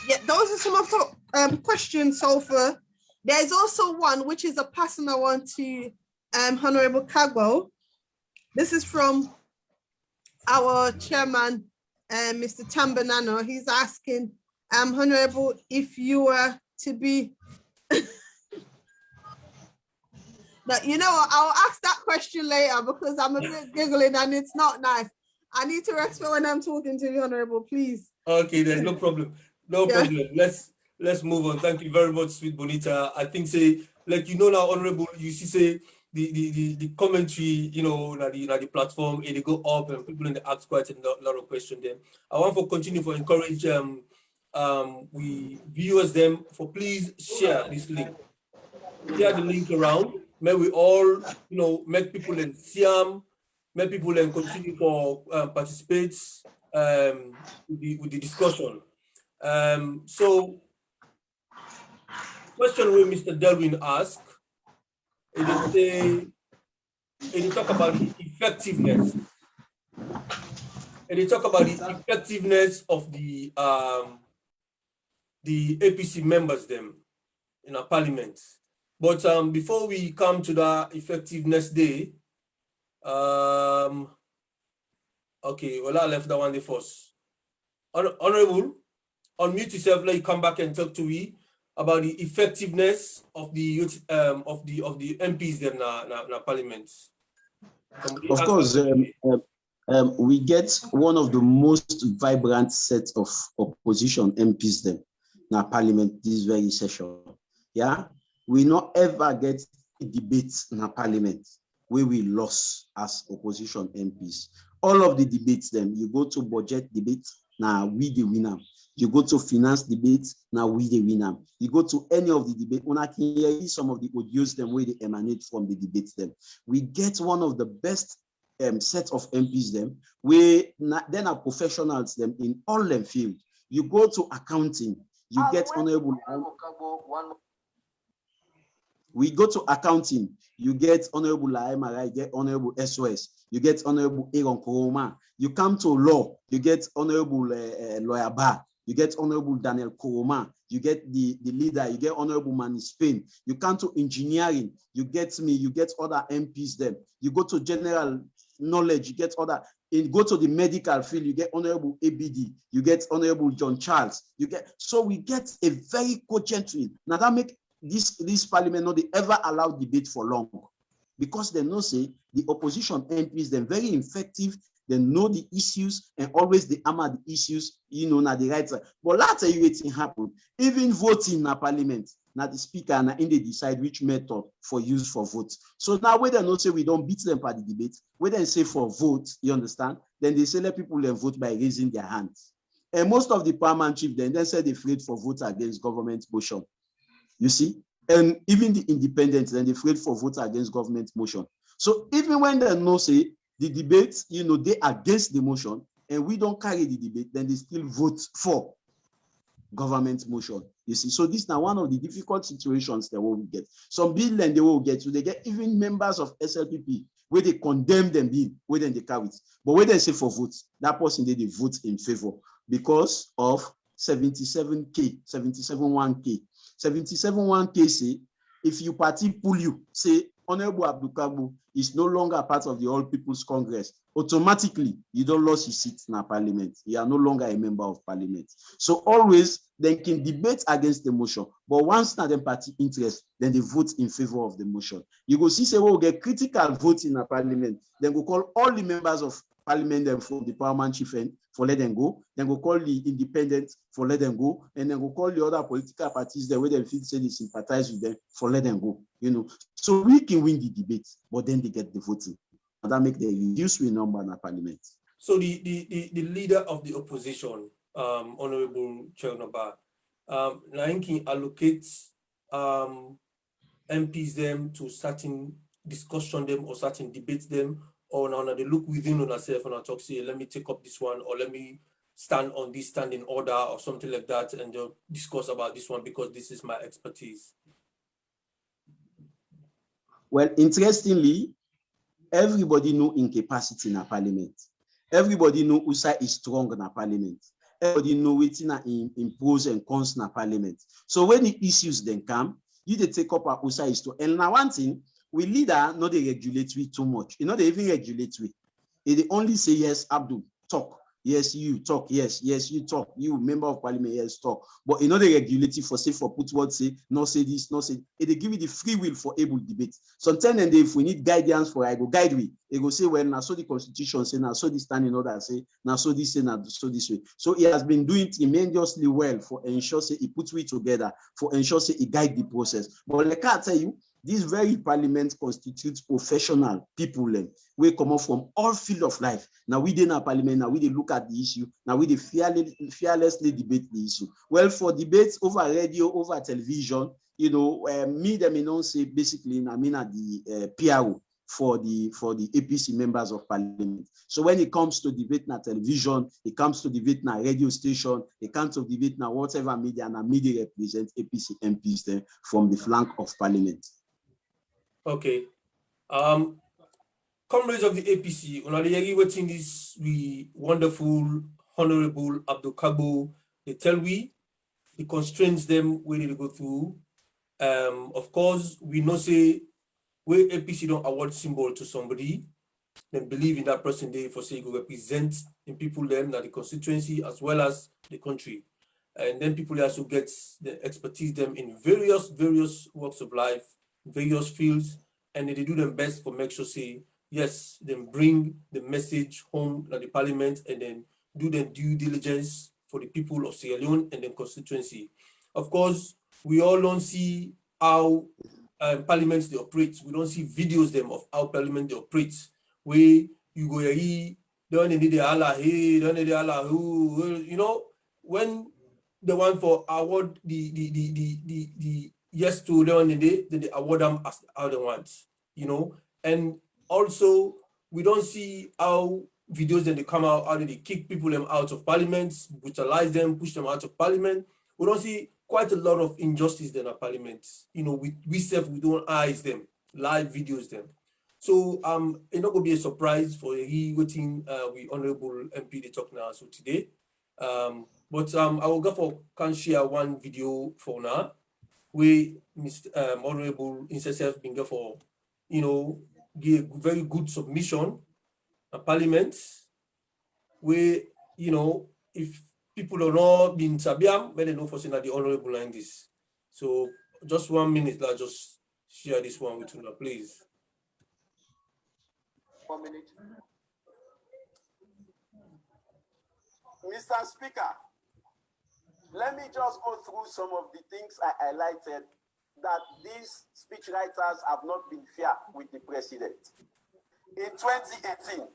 Yeah, those are some of the questions so far. There's also one which is a personal one to Honorable Kagbo. This is from our chairman, Mr. Tambanano. He's asking, Honorable, if you were to be, but you know, I'll ask that question later because I'm a bit giggling and it's not nice. I need to respect when I'm talking to you, Honorable, please. Okay, there's no problem. No problem. Let's move on. Thank you very much, Sweet Bonita. I think say, like you know now, Honorable, you see say the commentary, you know, the platform, and they go up and people in the ask quite a lot of questions then. I want to continue to encourage we viewers them for please share this link. Share the link around. May we all, you know, make people in Siam, make people and continue for participate with the discussion. So, question where Mr. Delwyn asked, it talk about the effectiveness. And they talk about the effectiveness of the APC members them in our parliament. But before we come to the effectiveness day, okay, well I left that one there first. Honorable, unmute yourself. Let you come back and talk to me about the effectiveness of the MPs them na parliament. Of course, we get one of the most vibrant sets of opposition MPs them na parliament this very session. Yeah, we not ever get debates in a parliament where we lost as opposition MPs. All of the debates, then you go to budget debates, now we the winner. You go to finance debates, now we the winner. You go to any of the debate, when I can hear some of the audios, them where they emanate from the debates, them. We get one of the best set of MPs, them, where then are professionals, them in all them field. You go to accounting, you get honorable. We go to accounting, you get honorable Laema, you get honorable SOS, you get honorable Aaron Koroma. You come to law, you get honorable Lawyer Bar, you get honorable Daniel Koroma, you get the leader, you get honorable Manny Spain. You come to engineering, you get me, you get other MPs there. You go to general knowledge, you get other. Go to the medical field, you get honorable ABD, you get honorable John Charles, you get. So we get a very cogent field. Now that make this parliament not they ever allow debate for long, because they know say the opposition MPs they're very effective, they know the issues and always they hammer the issues, you know, na the right side. But later you waiting happen, even voting na parliament, now the speaker and in they decide which method for use for votes. So now when they not say we don't beat them by the debate, when they say for vote, you understand, then they say let people vote by raising their hands. And most of the parliament chief then said they afraid for votes against government motion. You see, and even the independents, then they afraid for votes against government motion. So even when they know say the debates, you know, they against the motion, and we don't carry the debate, then they still vote for government motion. You see, so this is now one of the difficult situations that we will get. Some bill then they will get, so they get even members of SLPP where they condemn them bill, where then they carry it. But when they say for votes, that person they vote in favor because of 77K, 77-1K. 77-1K say, if you party pull you, say, Honorable Abdul Kabu is no longer part of the All People's Congress, automatically, you don't lose your seat in parliament. You are no longer a member of parliament. So always, they can debate against the motion, but once not them party interest, then they vote in favor of the motion. You go see, say, we'll get critical votes in a parliament, then we'll call all the members of parliament them from the parliament chief end for let them go, then we'll call the independents for let them go, and then we'll call the other political parties there where they feel say they sympathize with them for let them go, you know. So we can win the debate, but then they get the voting. And that make the reduce with number in the parliament. So the leader of the opposition, Honorable Chernoba, Nainki allocates MPs them to certain discussion them or certain debates them, or now they look within on themselves and talk, say, let me take up this one, or let me stand on this standing order or something like that, and discuss about this one because this is my expertise. Well, interestingly, everybody know incapacity in a parliament. Everybody know USA is strong in a parliament. Everybody know waiting in pros and cons in a parliament. So when the issues then come, you they take up our USA is strong. And now one thing, we leader not they regulate we too much. You know they even regulate we. They only say yes, Abdul, talk. Yes, you talk. Yes, you talk. You member of parliament, yes, talk. But you know the regulative for say for put what say, no say this, no say. They give you the free will for able debate. Sometimes and if we need guidance for I go guide we. They go say, well, now so the constitution say now so this standing order say now so this say now so this way. So he has been doing tremendously well for ensure say he puts we together for ensure say he guide the process. But like I tell you, this very parliament constitutes professional people we come up from all field of life. Now we did in parliament, now we look at the issue, now we fearlessly debate the issue. Well, for debates over radio, over television, you know, me them you know say basically I mean at the PRO for the APC members of parliament. So when it comes to debate na television, it comes to debate na radio station, it comes to debate na whatever media, and media represent APC MPs there from the flank of parliament. Okay. Comrades of the APC, on the watching this, we wonderful, honorable Abdul Kabo, they tell we the constraints them where they go through. Of course, we know say where APC don't award symbol to somebody, then believe in that person they for say go represent in people them that the constituency as well as the country. And then people also get the expertise them in various walks of life, various fields, and they do them best for make sure say yes, then bring the message home to the parliament and then do the due diligence for the people of Sierra Leone and the constituency. Of course, we all don't see how parliaments they operate. We don't see videos them of how parliament they operate, where you go don't need the Allah he, don't need the Allah who, you know, when the one for award the yes to the one day, then they award them as the other ones, you know, and also we don't see how videos then they come out, how they kick people them out of parliament, brutalize them, push them out of parliament. We don't see quite a lot of injustice in our parliament. You know, we don't eyes them, live videos them. So it's not gonna be a surprise for he waiting with Honorable MP they talk now so today. But I will go for can share one video for now where Mr. Honorable himself been go for, you know, give very good submission at Parliament where, you know, if people are not being Sabiam, but they know for saying that the Honorable line this. So just 1 minute, let's just share this one with you now, please. 1 minute. Mr. Speaker, let me just go through some of the things I highlighted that these speechwriters have not been fair with the president. In 2018,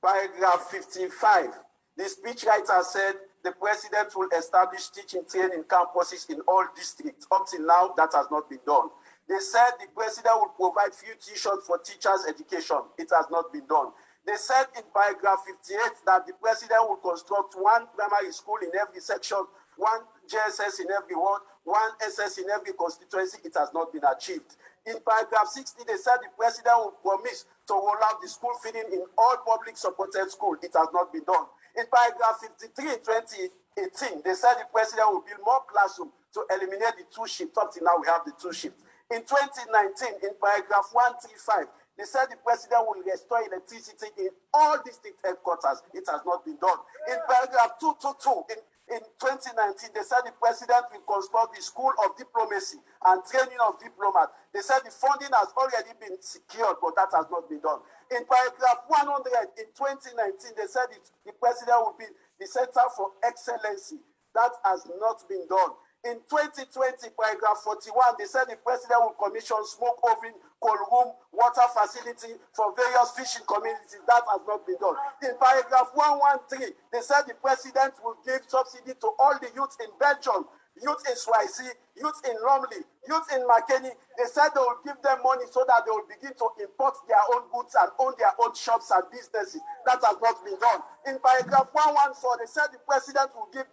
paragraph 55, the speechwriter said the president will establish teaching training campuses in all districts. Up till now, that has not been done. They said the president will provide free tuition for teachers' education. It has not been done. They said in paragraph 58 that the president will construct one primary school in every section, one JSS in every ward, one SS in every constituency. It has not been achieved. In paragraph 60, they said the president will promise to roll out the school feeding in all public supported schools. It has not been done. In paragraph 53 in 2018, they said the president will build more classrooms to eliminate the two shifts. Up till now, we have the two shifts. In 2019, in paragraph 135, they said the president will restore electricity in all district headquarters. It has not been done. In paragraph 222, in 2019, they said the president will construct the School of Diplomacy and Training of Diplomats. They said the funding has already been secured, but that has not been done. In paragraph 100, in 2019, they said the president will be the Center for Excellency. That has not been done. In 2020, paragraph 41, they said the president will commission smoke oven, cold room, water facility for various fishing communities. That has not been done. In paragraph 113, they said the president will give subsidy to all the youth in Belgium, youth in Swazi, youth in Lumley, youth in McKinney. They said they will give them money so that they will begin to import their own goods and own their own shops and businesses. That has not been done. In paragraph 114, they said the president will give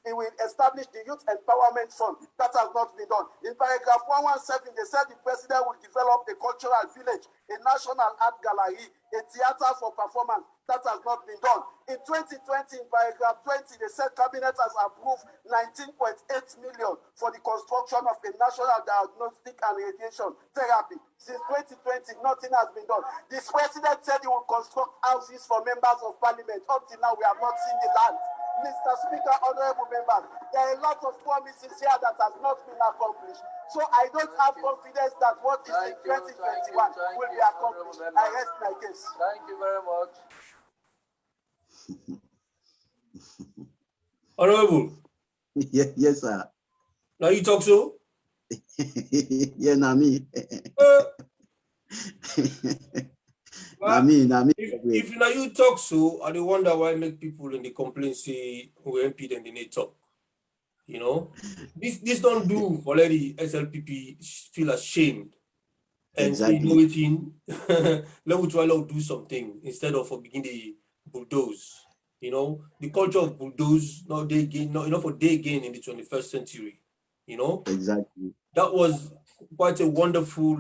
he will establish the Youth Empowerment Fund. That has not been done. In paragraph 117, they said the president will develop a cultural village, a national art gallery, a theater for performance. That has not been done. In 2020, in paragraph 20, they said cabinet has approved 19.8 million for the construction of a national diagnostic and radiation therapy. Since 2020, nothing has been done. The president said he will construct houses for members of parliament. Up till now, we have not seen the land. Mr. Speaker, honorable members, there are a lot of promises here that has not been accomplished. So I don't have confidence that what is in 2021 will be accomplished. I rest my case. Thank you very much. Honorable. Yes, sir. Now you talk so? Yeah, Nami. If now you talk so, I do wonder why make people in the complaint say who MP then they need talk. You know, this don't do already SLPP feel ashamed and exactly. say no waiting. Let me try to do something instead of for begin the bulldoze. You know, the culture of bulldoze not they gain, not enough for they gain in the 21st century. You know, exactly. That was quite a wonderful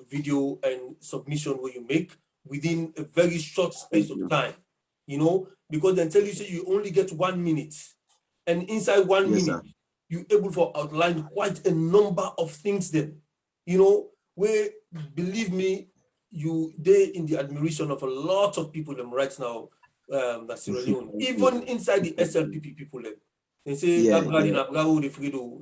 video and submission where you make within a very short space of time, you know, because then tell you say you only get 1 minute, and inside 1 minute, sir. you're able to outline quite a number of things then, you know, where believe me, they in the admiration of a lot of people them right now, that's Sierra Leone, even inside the SLPP people them. They say that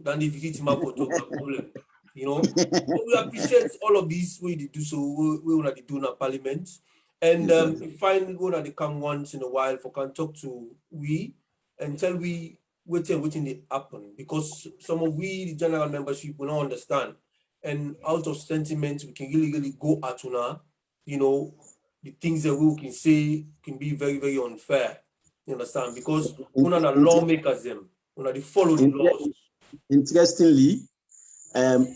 then they visit him for problem. You know, so we appreciate all of these way they do so. We want to do in our parliament, and we find when they come once in a while for can talk to we and tell we waiting they happen because some of we the general membership will not understand, and out of sentiment we can really go at una, you know, the things that we can say can be very, very unfair. You understand? Because one of the lawmakers, them, one of the follow the laws. Interestingly,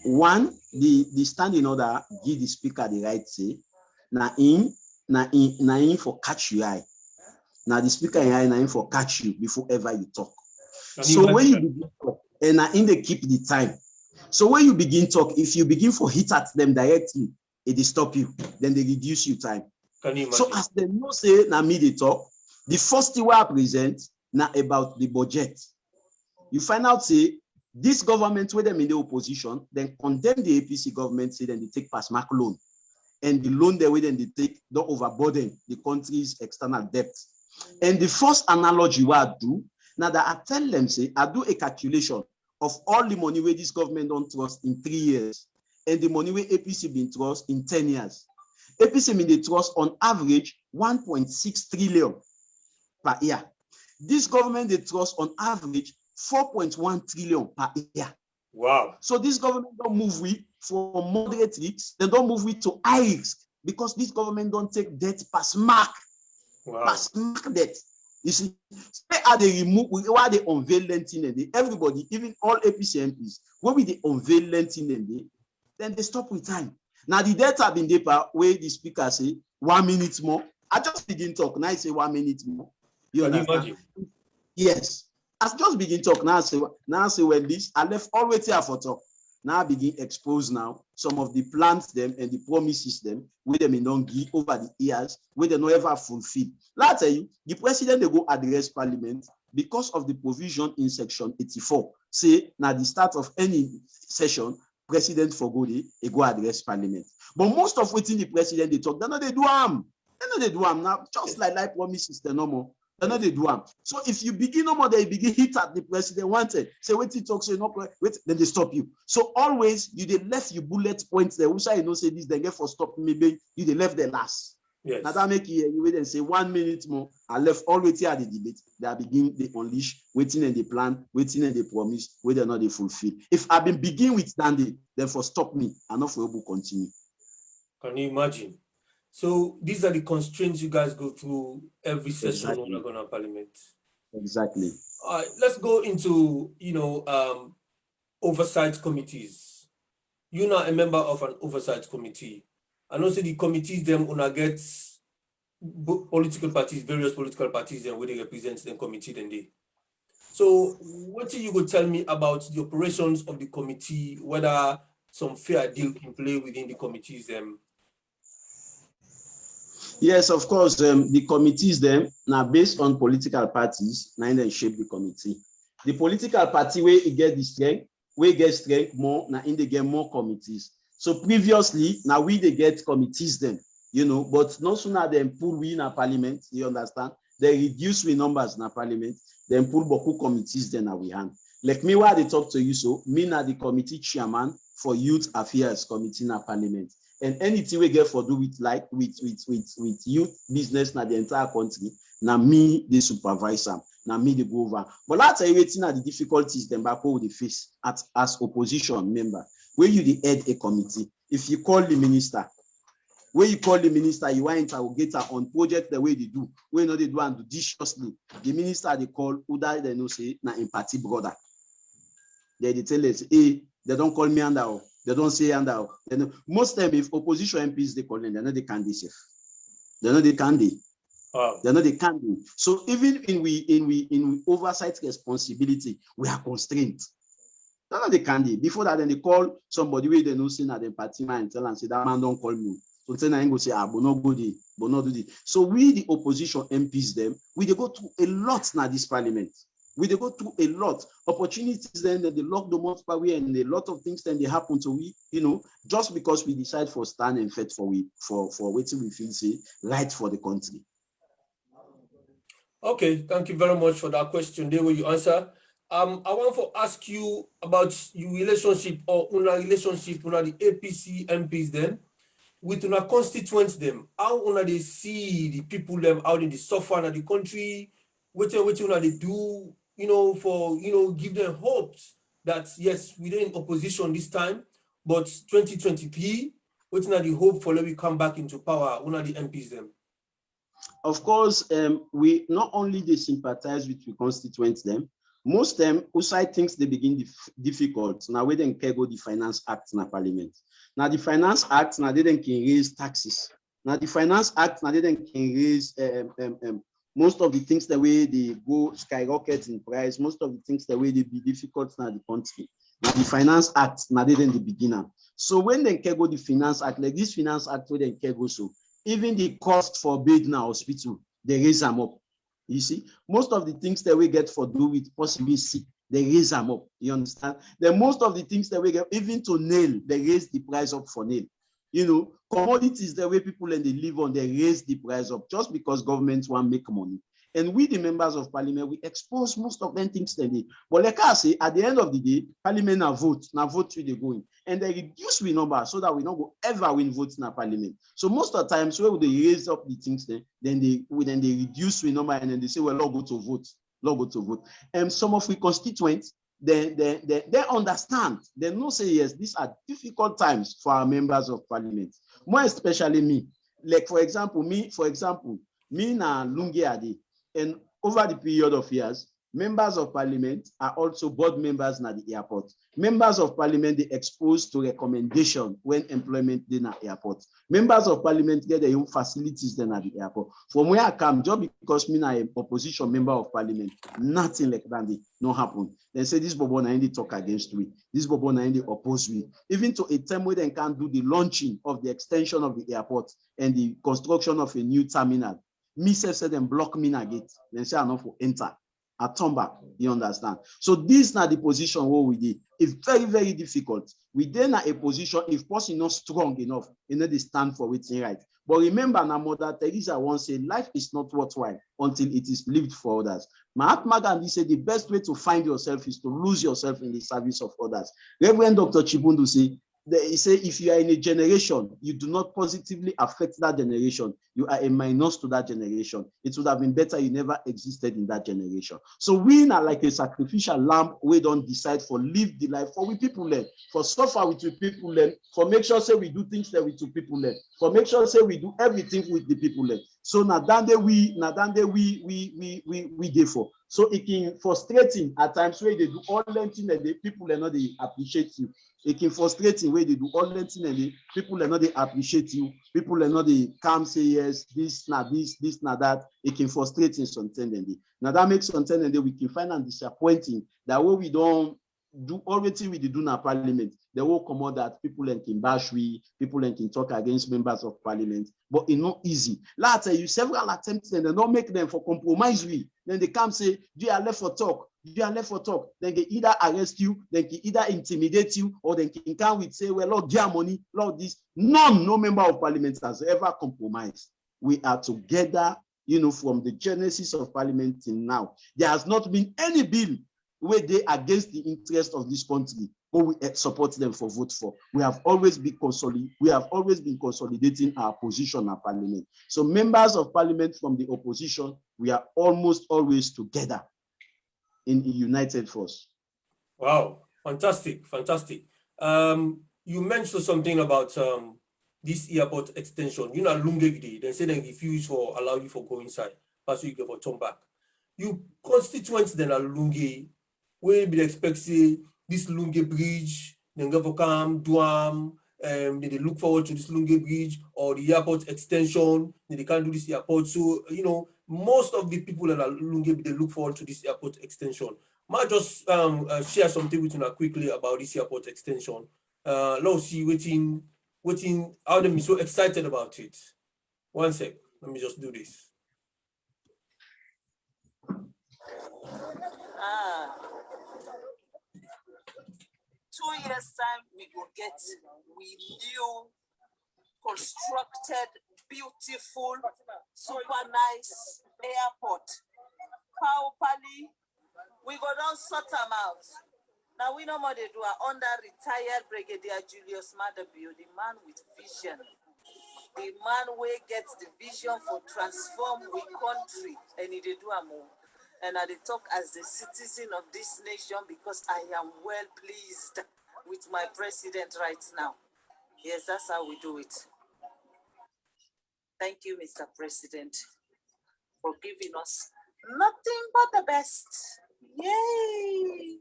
one, the standing order give the speaker the right say, na in for catch you eye. Now the speaker in eye na in for catch you before ever you talk. So when you begin talk, and na in they keep the time. So when you begin talk, if you begin for hit at them directly, it will stop you. Then they reduce you time. Can you imagine? So as they no say na me they talk, the first thing I present now about the budget. You find out say this government with them in the opposition, then condemn the APC government, say then they take pass mark loan. And the loan they will then they take don't overburden the country's external debt. And the first analogy what I do, now that I tell them, say, I do a calculation of all the money where this government don't trust in 3 years, and the money where APC been trust in 10 years. APC mean they trust on average 1.6 trillion per year. This government they trust on average 4.1 trillion per year. Wow. So this government don't move with from moderate risks, they don't move with to high risk because this government don't take debt pass mark. Wow. Pass mark debt. You see, why they remove, why they unveil lenting and everybody, even all APC MPs, when we they unveil lenting and then they stop with time. Now the data have been there where the speaker say 1 minute more. I just begin talk. Now I say 1 minute more. You Can you understand? imagine? Yes. I just begin talk. Now I say when this, I left always here for talk. Now I begin expose now some of the plans them and the promises them where them in don't give over the years, where they not ever fulfill. Let I tell you, the president they go address parliament because of the provision in section 84. Say now the start of any session, president for go they go address parliament. But most of what's in the president they talk, they know they do harm. They know they do harm now, just like promises they no more. They know they do harm. So if you begin no more, they begin hit at the president wanted. Say wait he talks, so not wait, then they stop you. So always you they left you bullet points there. Which I know say this, they get for stop maybe you they left the last. Yes. Now that make you wait and say 1 minute more. I left always here at the debate. They begin they unleash, waiting and they plan, waiting and they promise, where they're not they fulfill. If I've been begin with standing, then for stop me, and not for able to continue. Can you imagine? So these are the constraints you guys go through every session when you're going to parliament. Exactly. All right, let's go into oversight committees. You're not a member of an oversight committee. And also the committees them una get political parties, various political parties, and where they represent the committee then they. So what do you go tell me about the operations of the committee, whether some fair deal can play within the committees them? Yes, of course. The committees them now based on political parties, now then shape the committee. The political party where it get the strength, where get strength more, now in they get more committees. So previously, now we they get committees them, but no sooner than pull we in a parliament, you understand? They reduce we numbers in a parliament, then pull boku committees then we hand. Like me, while they talk to you, so me now the committee chairman for youth affairs committee in a parliament. And anything we get for do with youth business na the entire country, now me the supervisor, now me the go over. But that's waiting at the difficulties them back with the face as opposition member. Where you the head a committee, if you call the minister, where you call the minister, you want interrogate her on project the way they do, where they do and do judiciously. The minister they call Uda they no say na in party brother. They tell us, hey, they don't call me under. They don't say under. Most time, if opposition MPs they call them, they're not the candidate. They're not the candidate. They're not the candidate. So even in oversight responsibility, we are constrained. They're not the candidate. Before that, then they call somebody where they know saying that the party man and tell and say that man don't call me. So then I go say, but not go there, but not do this. So we the opposition MPs them, we they go through a lot now this parliament. We they go through a lot opportunities then they lock the month per way and a lot of things then they happen to we just because we decide for stand and fight for waiting we feel say right for the country. Okay, thank you very much for that question. There will you answer. I want to ask you about your relationship or una relationship with the APC MPs then with una constituents them. How una they see the people them out in the suffer in the country, what una they do. For give them hopes that yes, we're in opposition this time, but 2023, what's not the hope for let we come back into power? One of the MPs them. Of course, we not only they sympathize with the constituents them, most them outside things they begin difficult. Now we then can go the Finance Act in the Parliament. Now the Finance Act now they then can raise taxes. Now the Finance Act now they then can raise most of the things the way they go skyrocket in price. Most of the things the way they be difficult now the country. Now the Finance Act now they then the beginner. So when they can go the Finance Act, like this Finance Act where they can go so. Even the cost for bed now hospital, they raise them up. You see, most of the things that we get for do with possibly sick, they raise them up. You understand? Then most of the things that we get, even to nail, they raise the price up for nail. You know, commodities, the way people and they live on, they raise the price up just because governments want to make money. And we, the members of parliament, we expose most of them things they need. But like I say, at the end of the day, parliament now vote through the going. And they reduce the number so that we don't go ever win votes in our parliament. So most of the times where they raise up the things then they reduce the number and then they say, well, Lord go to vote. And some of the constituents, they understand. They know say, yes, these are difficult times for our members of parliament. More especially me. Like for example, me na Lungi Ade. And over the period of years, members of parliament are also board members at the airport. Members of parliament they exposed to recommendation when employment in at airport. Members of parliament get their own facilities then at the airport. From where I come, just because me na an opposition member of parliament, nothing like that no happen. They say this bobo na talk against me. This bobo na oppose me. Even to a time where they can do the launching of the extension of the airport and the construction of a new terminal. Me said them block me na gate. Then say I not for enter. I turn back. You understand? So this na the position where we did. It's very, very difficult. We then are a position if person not strong enough, you know they stand for waiting right. But remember, now Mother Teresa once said, life is not worthwhile until it is lived for others. Mahatma Gandhi said the best way to find yourself is to lose yourself in the service of others. Reverend Dr. Chibundu said, he say if you are in a generation, you do not positively affect that generation, you are a minus to that generation. It would have been better you never existed in that generation. So we are like a sacrificial lamb. We don't decide for live the life for we people learn, for suffer with we people learn, for make sure say we do things that we two people learn, for make sure say we do everything with the people learn. So now we dey for. So it can frustrating at times where they do all things and the people are not they appreciate you. It can frustrating where they do all things and the people are not they appreciate you. People are not they come say yes, this not that. It can frustrating sometimes and now that makes sometimes and we can find and disappointing that way we don't do already we do in our parliament. They will come out that people can bash we, people can talk against members of parliament, but it's not easy. Later, you several attempts and they don't make them for compromise we. Then they come say, you are left for talk. You are left for talk. Then they either arrest you, they can either intimidate you, or they can come with say, well, Lord, give money, Lord, this. No member of parliament has ever compromised. We are together, from the genesis of parliament till now. There has not been any bill where they against the interest of this country, but we support them for vote for. We have always been consolidating our position at parliament. So members of parliament from the opposition, we are almost always together in a united force. Wow, fantastic. You mentioned something about this airport extension. You know, Lungegidi, they say they refuse for allow you for go inside, but you get for turn back. You constituents then are Lungi. We be expect say this Lunge Bridge, then go for come, Duam, they look forward to this Lunge Bridge or the airport extension, they can't do this airport. So, most of the people that are Lunge, they look forward to this airport extension. Might just share something with you quickly about this airport extension. Let's see, waiting, how them be so excited about it. One sec, let me just do this. 2 years time, we will get new, constructed, beautiful, super nice airport. Powerfully, we go down sort them out. Now we know what they do under retired Brigadier Julius Madabio, the man with vision. The man who gets the vision for transform we country, and he do a move. And I talk as the citizen of this nation because I am well pleased with my president right now. Yes, that's how we do it. Thank you, Mr. President. for giving us nothing but the best. Yay!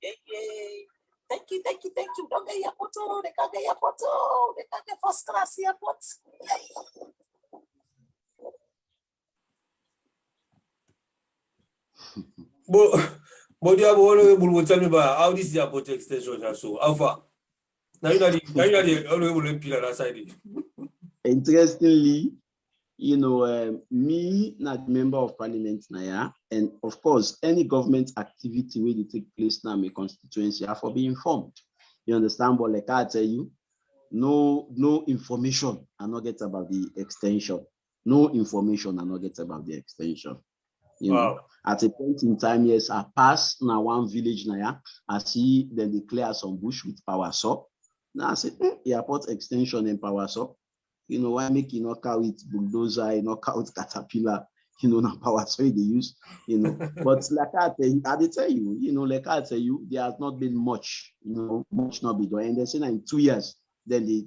Yay, yay. Thank you, thank you, thank you. Don't get your photo, they can't get your photo, they can't get first class airport. Yay! But the honorable will tell me about how this airport extension is so. How far? Now you know the honorable MP on that side. Interestingly, me not member of parliament now, and of course, any government activity where they take place now in my constituency, I have to be informed. You understand? But like I tell you, no information I not get about the extension. No information I not get about the extension. Wow. At a point in time, yes, I pass now one village now. I see them declare some bush with power saw. Now I say, airport extension and power saw. Why make knock out with bulldozer, knock out caterpillar, now power saw they use, But like I tell you, like I tell you, there has not been much, much not be done. And they say in 2 years, then they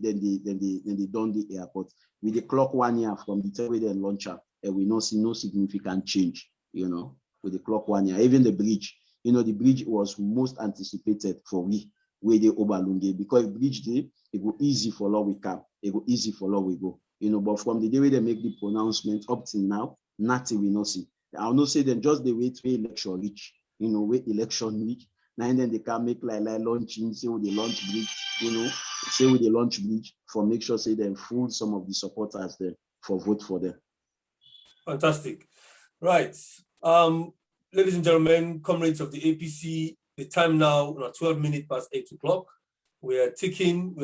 done the airport. With the clock 1 year from the time they launch up, and we not see no significant change, with the clock 1 year. Even the bridge, the bridge was most anticipated for we the Obalunge, because bridge day, it go easy for law we come, it go easy for law we go, but from the day where they make the pronouncement up till now, nothing we not see. I'll not say them just the way to election reach, wait election reach. Now and then they can make like launching, say with the launch bridge, say with the launch bridge for make sure say them fool some of the supporters there for vote for them. Fantastic. Right. Ladies and gentlemen, comrades of the APC, the time now, 12 minutes past 8 o'clock. We are ticking.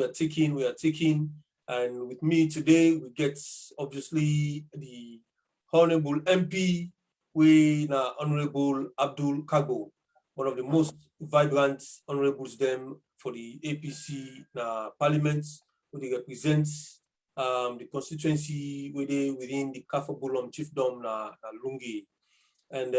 And with me today, we get obviously the Honorable MP, Honorable Abdul Kagbo, one of the most vibrant honorables them for the APC Parliament, who they represent the constituency within the Kafabulum Chiefdom Lungi. And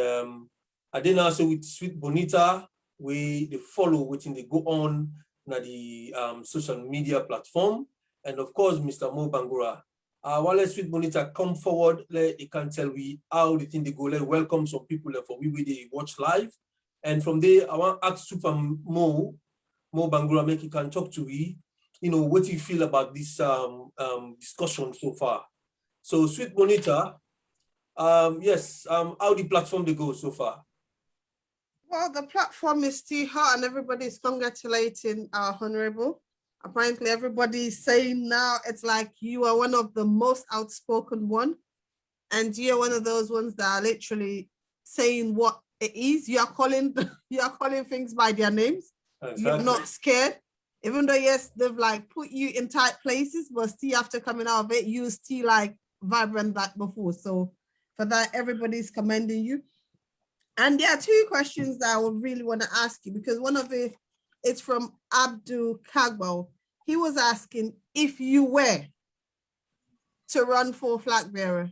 I then also with Sweet Bonita, they follow within they go on the social media platform. And of course, Mr. Mo Bangura. While Sweet Bonita come forward, he can tell we how the thing they go, welcome some people for we they watch live. And from there, I want to ask Super Mo Bangura, make he can talk to we, what you feel about this discussion so far. So Sweet Bonita, yes, how the platform they go so far? Well, the platform is still hot and everybody's congratulating our honorable. Apparently everybody's saying now it's like you are one of the most outspoken one, and you're one of those ones that are literally saying what it is. You are calling things by their names. Exactly. You're not scared, even though yes, they've like put you in tight places, but still after coming out of it, you still like vibrant like before. So for that, everybody's commending you. And there are two questions that I would really want to ask you, because one of it's from Abdul Kagbo. He was asking, if you were to run for flag bearer,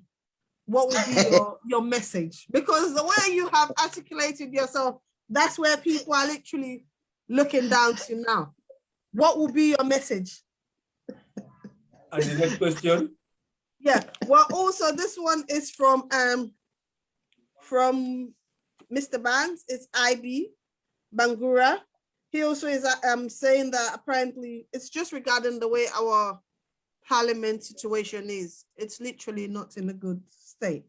what would be your message? Because the way you have articulated yourself, that's where people are literally looking down to now. What would be your message? And the next question? Yeah, well, also this one is from Mr. Banks. It's IB Bangura. He also is saying that apparently it's just regarding the way our parliament situation is. It's literally not in a good state.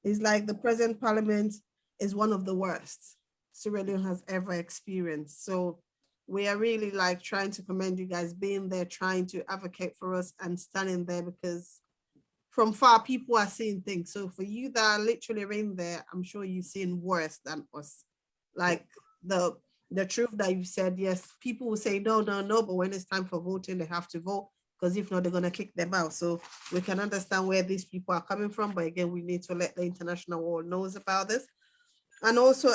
It's like the present parliament is one of the worst Sierra Leone has ever experienced. So we are really like trying to commend you guys being there, trying to advocate for us and standing there, because from far people are seeing things. So for you that are literally in there, I'm sure you've seen worse than us. Like the truth that you said, yes, people will say no, but when it's time for voting, they have to vote, because if not, they're going to kick them out. So we can understand where these people are coming from, but again, we need to let the international world knows about this. And also,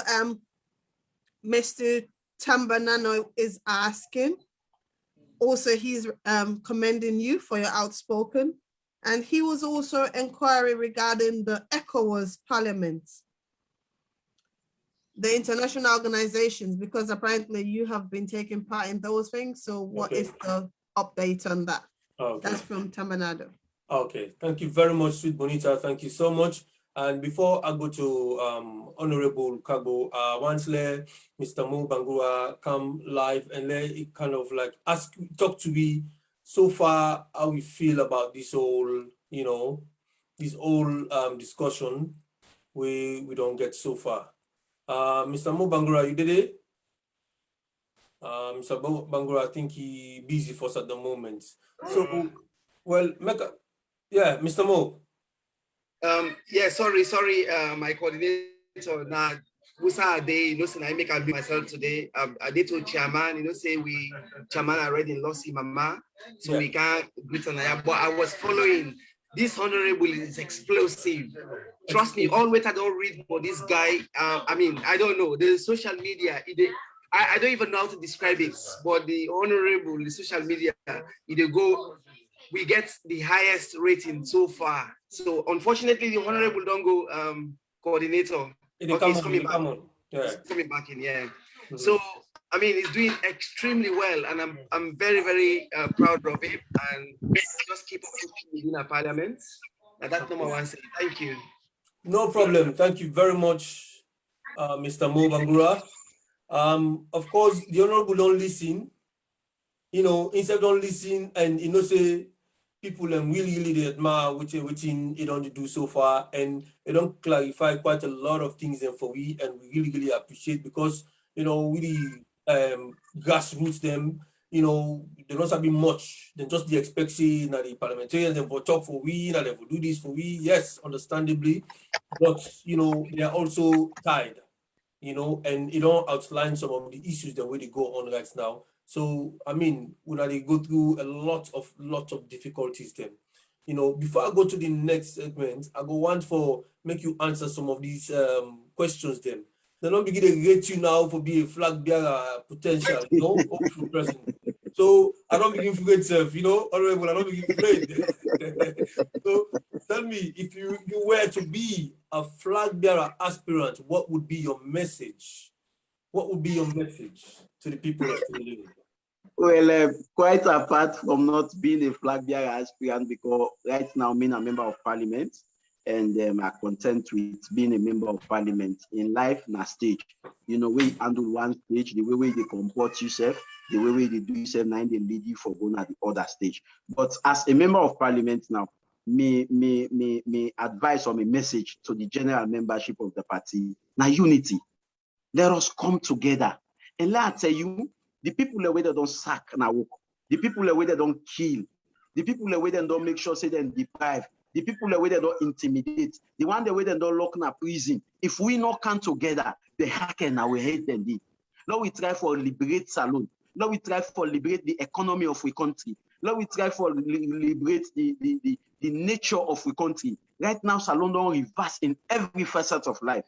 Mr. Tambanano is asking, also he's commending you for your outspoken, and he was also inquiring regarding the ECOWAS Parliament, the international organizations, because apparently you have been taking part in those things. So what is the update on that? Okay. That's from Tamanado. Okay, thank you very much, Sweet Bonita. Thank you so much. And before I go to Honorable Kagbo, once let Mr. Mo Bangura come live and let it kind of like talk to me so far how we feel about this whole, this whole discussion we don't get so far. Mr. Mo Bangura, you did it? Mr. Bangura, I think he busy for us at the moment. So, well, yeah, Mr. Mo. Yeah, sorry, my coordinator now. Musa Day, say I make a be myself today. I did to chairman, say we chairman already lost his mama, so we can't greet another. But I was following. This honorable is explosive. Trust me, all wait I don't read for this guy. I mean, I don't know. The social media, I don't even know how to describe it, but the honorable, the social media, we get the highest rating so far. So unfortunately, the honorable don't go coordinator. Okay, he's coming back. Yeah. He's coming back in, yeah. So I mean, he's doing extremely well, and I'm very, very proud of him. And just keep on pushing in our parliament. And that's number one. Say thank you. No problem. Thank you very much, Mr. Mo Bangura. Of course, the honorable don't listen. Instead don't listen and say people really they admire which it don't do so far, and they don't clarify quite a lot of things for we, and we really appreciate because really grassroots them. They don't have much than just the expectation that the parliamentarians and for talk for we, that they will do this for we. Yes, understandably, but they are also tired. And it don't outline some of the issues the way they go on right now. So I mean, they go through a lot of difficulties then. Before I go to the next segment, I go want for make you answer some of these questions then. They're not beginning to rate you now for being a flag bearer potential, hopeful person. So I don't begin to rate self, honorable, I don't begin to rate. So tell me, if you were to be a flag bearer aspirant, what would be your message? What would be your message to the people of Tiday? Well, quite apart from not being a flag bearer aspirant, because right now I'm a member of parliament, and I'm content with being a member of parliament. In life, na stage. We handle one stage, the way they comport yourself, the way they do yourself, now they lead you for going at the other stage. But as a member of parliament now, me advice or my message to the general membership of the party, now unity. Let us come together. And let I tell you, the people the way they don't sack now work, the people the way they don't kill, the people the way they don't make sure say they deprive, the people the way they don't intimidate, the one the way they don't lock in a prison. If we not come together, the hacker now we hate them. Now we try for liberate Salon. Now we try for liberate the economy of the country. Now we try for liberate the nature of the country. Right now, Salon don't reverse in every facet of life.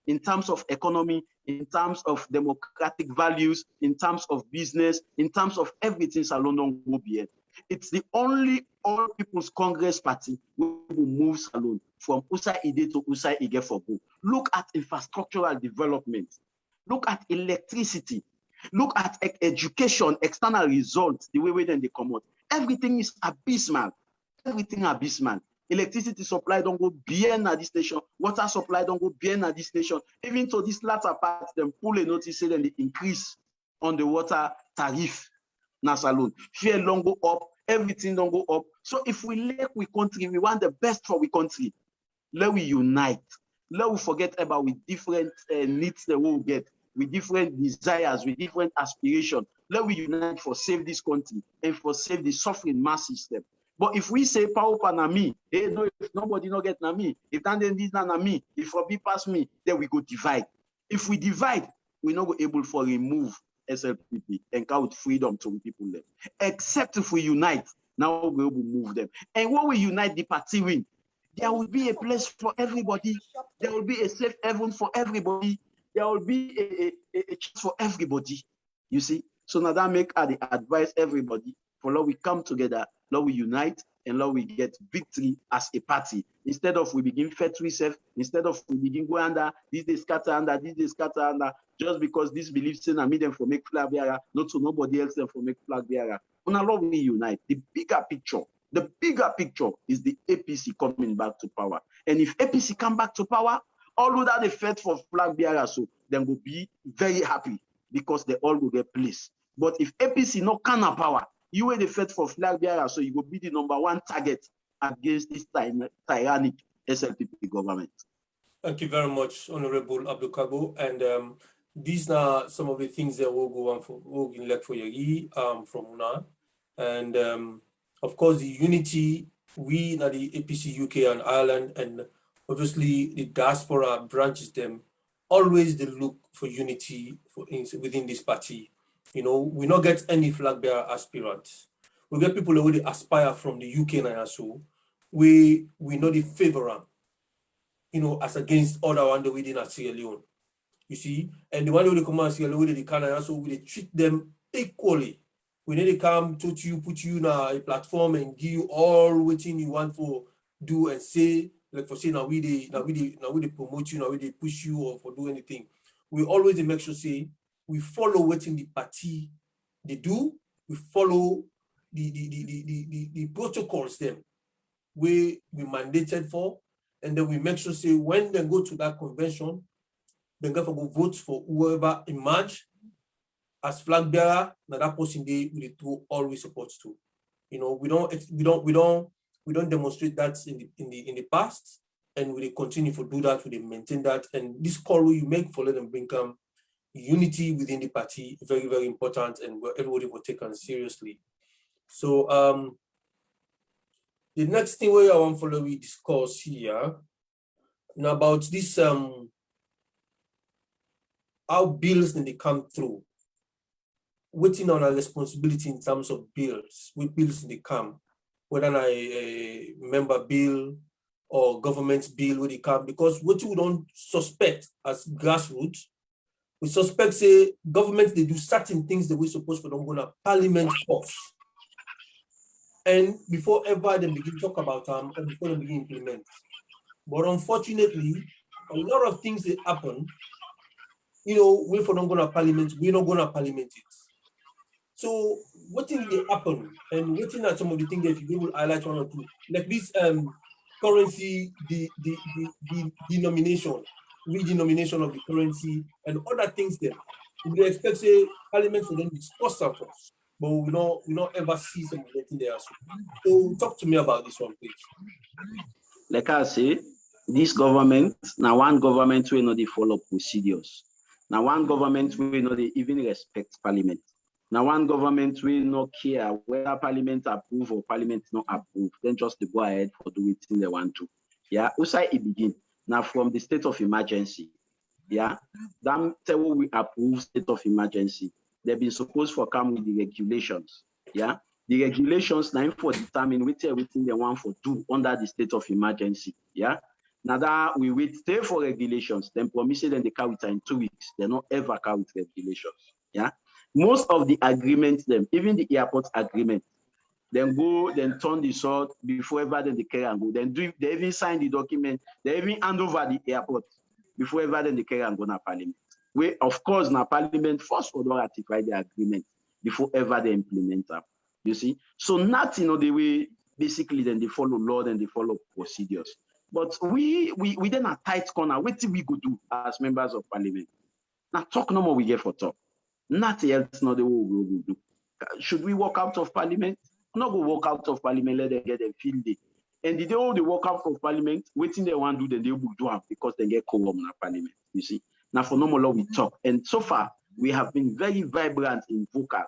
In terms of economy, in terms of democratic values, in terms of business, in terms of everything, Salon don't go beyond. It's the only All People's Congress Party who will move Salon from Usa Ide to Usa Ige for go. Look at infrastructural development. Look at electricity. Look at education, external results, the way they come out. Everything is abysmal. Everything abysmal. Electricity supply don't go beyond at this nation. Water supply don't go beyond at this nation. Even to this latter part, them pull a notice say then they increase on the water tariff. Now Salon. Fear don't go up. Everything don't go up. So if we like we country, we want the best for we country. Let we unite. Let we forget about with different needs that we'll get, with different desires, with different aspirations. Let we unite for save this country and for save the suffering mass system. But if we say power na me, no, if nobody not get na me, if that then this na me, if for be pass me, then we go divide. If we divide, we're not able to remove SLPP and count freedom to people left. Except if we unite, now we will move them. And when we unite the party win, there will be a place for everybody. There will be a safe haven for everybody. There will be a chance for everybody. You see? So now that make the advice everybody for Lord we come together, Lord we unite, and Lord we get victory as a party. Instead of we begin fight ourselves, instead of we begin go under, this they scatter under, this they scatter under, just because this belief saying I made them for make flag bearer, not to nobody else them for make flag bearer. Now Lord we unite. The bigger picture The bigger picture is the APC coming back to power. And if APC come back to power, all who that they fed for flag bearers, so then will be very happy because they all will get placed. But if APC no can have power, you will the fed for flag bearers, so you will be the #1 target against this tyrannic SLPP government. Thank you very much, Honorable Abdul Kabo. And these are some of the things that we'll go on for from Una. And of course, the unity, we are the APC UK and Ireland, and obviously the diaspora branches them, always they look for unity within this party. You know, we not get any flag bearer aspirants. We get people who already aspire from the UK and so we know the favor, you know, as against other one that we did at Sierra Leone. You see, and the one who they come and Sierra Leone, they can so we treat them equally. We need to come to you, put you in a platform and give you all what you want for do and say, like for say now we promote you, now we push you or for do anything. We always make sure say we follow what in the party they do, we follow the protocols them we mandated for, and then we make sure say when they go to that convention, they go for vote for whoever emerge as flag bearer. Now that person they will always support to. You know, we don't demonstrate that in the past, and we continue to do that. We maintain that, and this call you make for let them bring unity within the party very, very important, and where everybody will take on seriously. So the next thing I want to follow we discuss here now about this how bills then they come through. Waiting on our responsibility in terms of bills, with bills they come, whether a member bill or government bill when they come, because what you don't suspect as grassroots, we suspect say governments they do certain things that we're supposed to don't go to parliament first. And before ever they begin to talk about them and before they begin to implement. But unfortunately, a lot of things that happen, you know, we for don't go to parliament, we're not going to parliament it. So what things they happen and what are some of the things that you will highlight one or two, like this currency, the denomination, redenomination of the currency and other things there. We expect say parliament for them to discuss that first, but we not ever see some of that in there. So talk to me about this one, please. Like I say, this government, now one government will not follow procedures. Now one government will not even respect parliament. Now one government will not care whether parliament approve or parliament not approve. Then just to go ahead for doing what they want to. Yeah, also it begin. Now from the state of emergency. Yeah, that tell we approve state of emergency. They've been supposed to come with the regulations. Yeah, the regulations now for determine which everything they want for do under the state of emergency. Yeah. Now that we will stay for regulations, then promise them they carry it in 2 weeks. They not ever carry regulations. Yeah. Most of the agreements, them, even the airport agreement, then go, then turn the sword before ever then they carry and go. Then they even sign the document, they even hand over the airport before ever then they carry and go to parliament. We, of course, now parliament first will ratify the agreement before ever they implement them. You see? So nothing of the way, basically, then they follow law, then they follow procedures. But we then a tight corner. What do we go do as members of parliament? Now talk no more we get for talk. Nothing else not the way we will do. Should we walk out of parliament? Not go walk out of parliament, let them get a field day. And the day all they walk out of parliament, waiting they want to do, then they will do it because they get quorum in parliament. You see? Now for normal law we talk. And so far we have been very vibrant in vocal,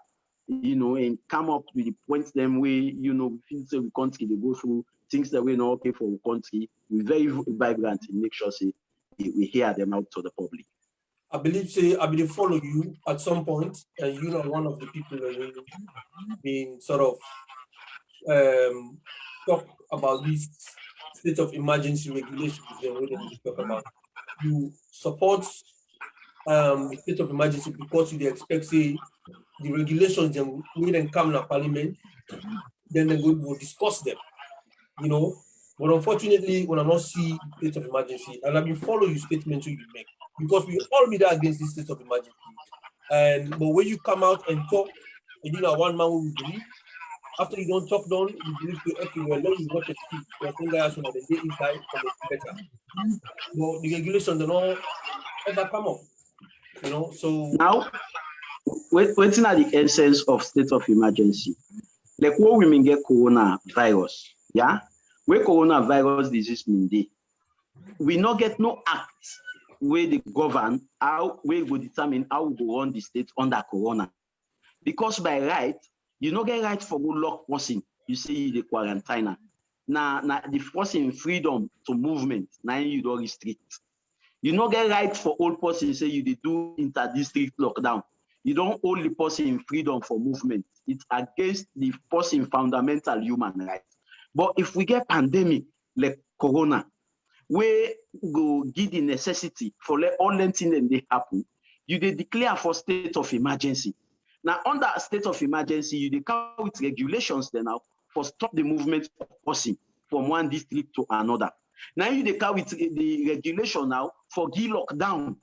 you know, and come up with the points them way, you know, we feel say we country they go through things that we're not okay for the country. We're very vibrant and make sure say we hear them out to the public. I believe follow you at some point, and you know one of the people that will been sort of talk about this state of emergency regulations that we talk about. You support the state of emergency because you expect say the regulations then will then come to parliament, then we will discuss them, you know. But unfortunately, when I not see state of emergency, and I will follow your statement you make. Because we all be there against this state of emergency. But when you come out and talk, and you know one man will believe, after you don't talk down, you believe to okay, well, let me watch a speech. Because one guy has on the day inside and it's better. But the regulations do not ever come up, you know. So now, waiting at the essence of state of emergency. Like what we mean get coronavirus, yeah? Where coronavirus disease mean dey, we not get no act where they govern how we will determine how we go run the state under corona. Because by right, you no get right for go lock person, you say the quarantine. Now the person freedom to movement, now you don't restrict. You no get right for all person, say you dey do inter-district lockdown. You don't hold the person freedom for movement. It's against the person fundamental human rights. But if we get pandemic like corona, we go give the necessity for all them things that they happen, you dey declare for state of emergency. Now under a state of emergency, you declare with regulations then now for stop the movement of person from one district to another. Now you declare with the regulation now for give lockdown.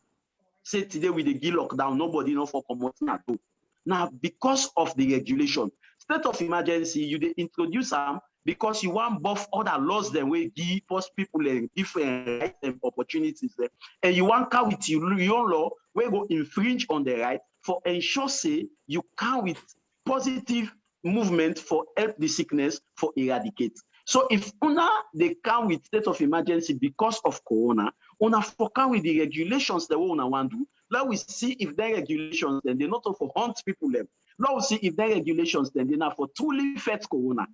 Say today with the give lockdown, nobody know for promoting at all. Now because of the regulation, state of emergency, you dey introduce them because you want buff other laws then we give post people different rights and opportunities there, and you want car with your law we go infringe on the right for ensure say you can with positive movement for help the sickness for eradicate. So if una they come with state of emergency because of corona, una for come with the regulations that we una want do. Let we see if their regulations then they not for hunt people them. Let we see if their regulations then they not for truly fight corona.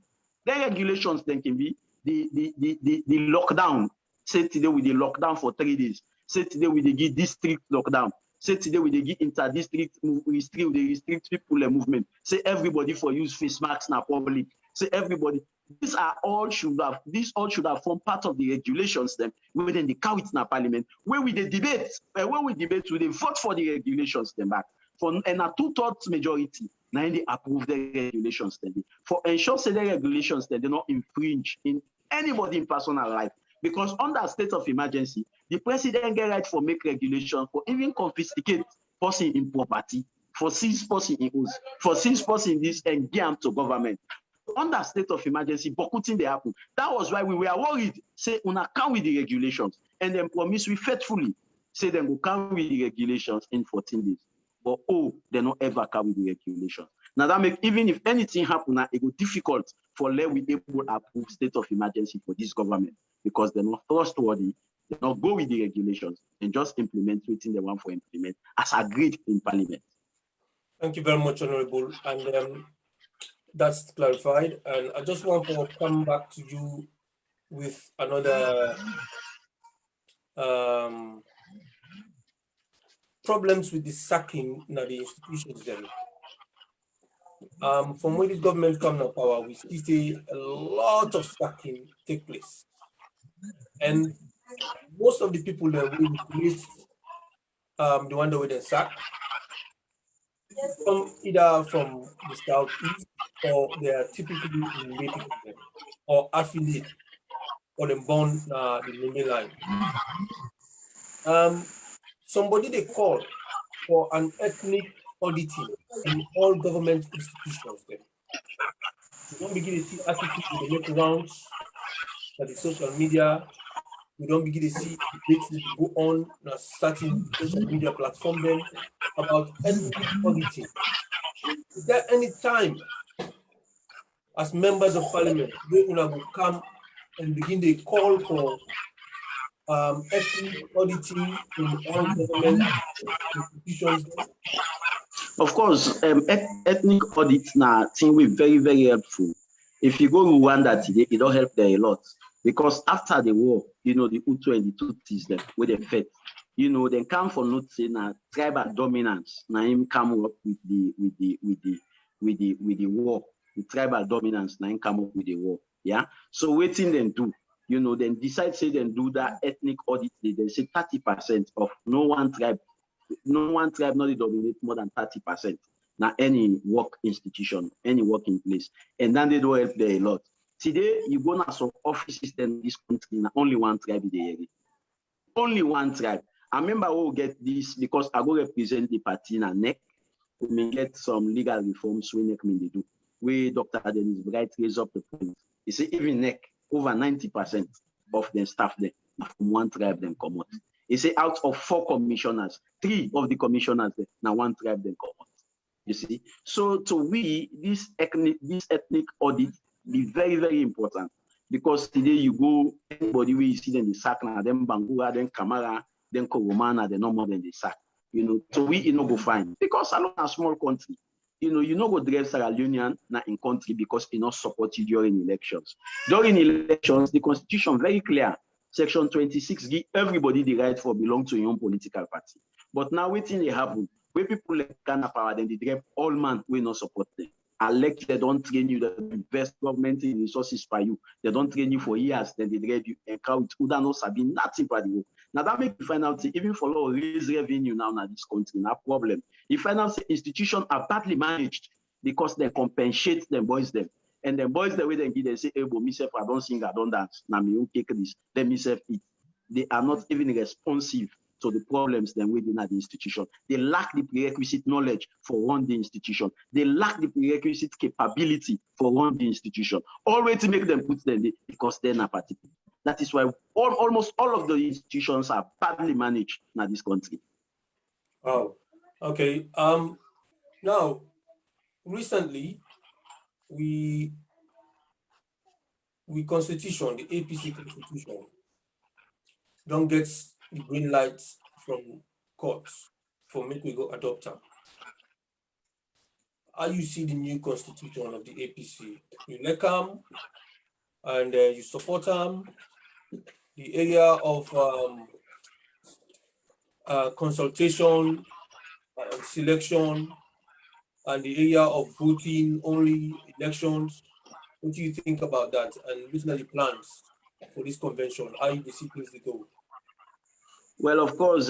Their regulations then can be the lockdown. Say today with the lockdown for 3 days. Say today with the district lockdown. Say today with the inter-district restrict people movement. Say everybody for use face masks now public. Say everybody. These all should have formed part of the regulations then within the count in parliament where we debate we vote for the regulations then back for and a 2/3 majority now they approve the regulations then for ensure say the regulations that they not infringe in anybody in personal life, because under a state of emergency the president get right for make regulation for even confiscate person in property, for seize person in house, for seize person in this and give them to government. Under state of emergency, bokutin they happen. That was why we were worried. Say, una come with the regulations, and then promise we faithfully say them will come with the regulations in 14 days. But they not ever come with the regulations. Now that make even if anything happen, it will difficult for let we able to approve state of emergency for this government because they're not trustworthy. They not go with the regulations and just implement within the one for implement as agreed in parliament. thank you very much, Honorable. And that's clarified. And I just want to come back to you with another problems with the sacking in the institutions then. From when the government come to power, we see a lot of sacking take place. And most of the people that we replace the one that we then sack, from either from the southeast or they are typically related to them or affiliate or them born the mainland. Somebody they call for an ethnic auditing in all government institutions. Then we don't begin to see articles they make rounds on the social media. We don't begin to see debates that go on a certain social media platform then about ethnic auditing. Is there any time as members of parliament we will come and begin to call for ethnic auditing in all government institutions? Of course, ethnic audits now thing we very, very helpful. If you go to Rwanda today, it don't help there a lot. Because after the war, the Hutu and the Tutsis them where they fed, they come for not saying tribal dominance. Now him come up with the war. The tribal dominance now him come up with the war. Yeah. So waiting them do, then decide say then do that ethnic audit. They say 30% of no one tribe not dominate more than 30%. Now any work institution, any working place, and then they don't help there a lot. Today, you go now some offices in this country, only one tribe in the area. Only one tribe. I remember we'll get this because I go represent the party in NEC. We may get some legal reforms we NEC may do. where Dr. Dennis Bright raised up the point. He said even NEC, over 90% of the staff there from one tribe then come out. He said out of 4 commissioners, 3 of the commissioners there, now one tribe then come out. You see, so to we, this ethnic audit be very, very important, because today you go, anybody where you see them, the sack now, then Bangura, then Kamara, then Koromana, then no more than the sack. You know, so we you know go fine, because alone a small country, you know go drive Sierra Leonean na in country because it not support you during elections. During elections, the constitution very clear. Section 26 give everybody the right for belong to your own political party. But now waiting they happen, where people like Ghana power, then they drive all man will not support them. Elect, they don't train you, they invest government in resources for you. They don't train you for years, then they drive you and crowd who don't know sabi nothing for the work. Now that make you find out, even for law raise revenue now in this country, no problem. You find out institutions are badly managed because they compensate them boys them. And then boys the way they give, they say, hey, but myself, I don't sing, I don't dance. Now me won't take this. Let me self it. They are not even responsive to the problems then within the institution. They lack the prerequisite knowledge for run the institution. They lack the prerequisite capability for run the institution. Always to make them put them there because they're not party. That is why almost all of the institutions are badly managed in this country. Oh, okay. Now, recently, we constitution, the APC constitution, don't get the green light from courts for make we go adopt them. How you see the new constitution of the APC? You like them and you support them. The area of consultation, selection, and the area of voting only elections. What do you think about that? And which are the plans for this convention? How you see things to go? Well, of course,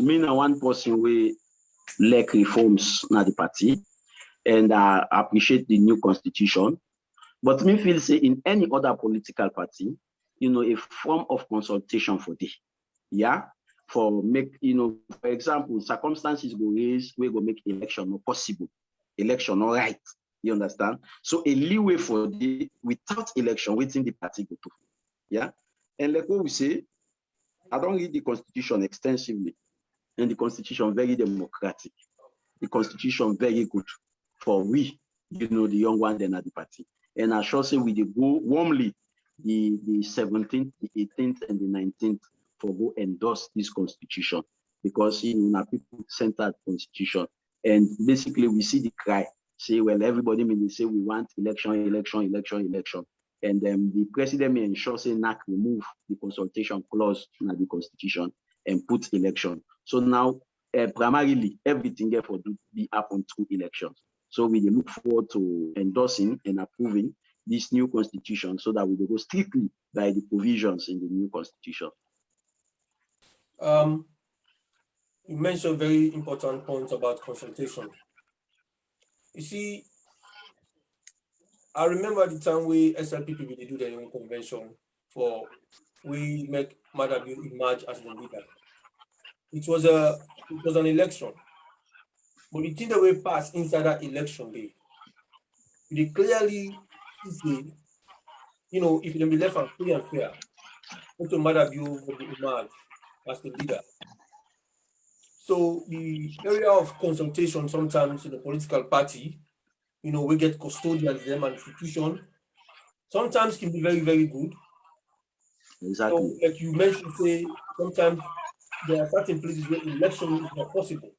me na one person we like reforms na the party, and I appreciate the new constitution. But me feel say in any other political party, you know, a form of consultation for this, yeah, for make, you know, for example, circumstances go raise, we go make election not possible, election not right. You understand? So a leeway for the without election, waiting the party go to, yeah. And like what we say, I don't read the constitution extensively, and the constitution very democratic. The constitution very good for we, you know, the young one then at the party. And I shall say we go warmly the 17th, the 18th, and the 19th for go endorse this constitution, because you know people centered constitution. And basically we see the cry, say, well, everybody may say we want election. And then the president may ensure say NAC remove the consultation clause in the constitution and put election. So now primarily everything therefore do be happen through elections. So we look forward to endorsing and approving this new constitution so that we will go strictly by the provisions in the new constitution. You mentioned very important points about consultation. You see, I remember the time we SLPP they do their own convention for we make Madabu emerge as the leader. It was an election, but the thing that we passed inside that election day, they clearly say, you know, if it can be left and free and fair, Dr. Madabu will emerge as the leader. So the area of consultation sometimes in the political party, you know, we get custodians, them and institution, sometimes can be very, very good. Exactly. So, like you mentioned, say sometimes there are certain places where election is not possible.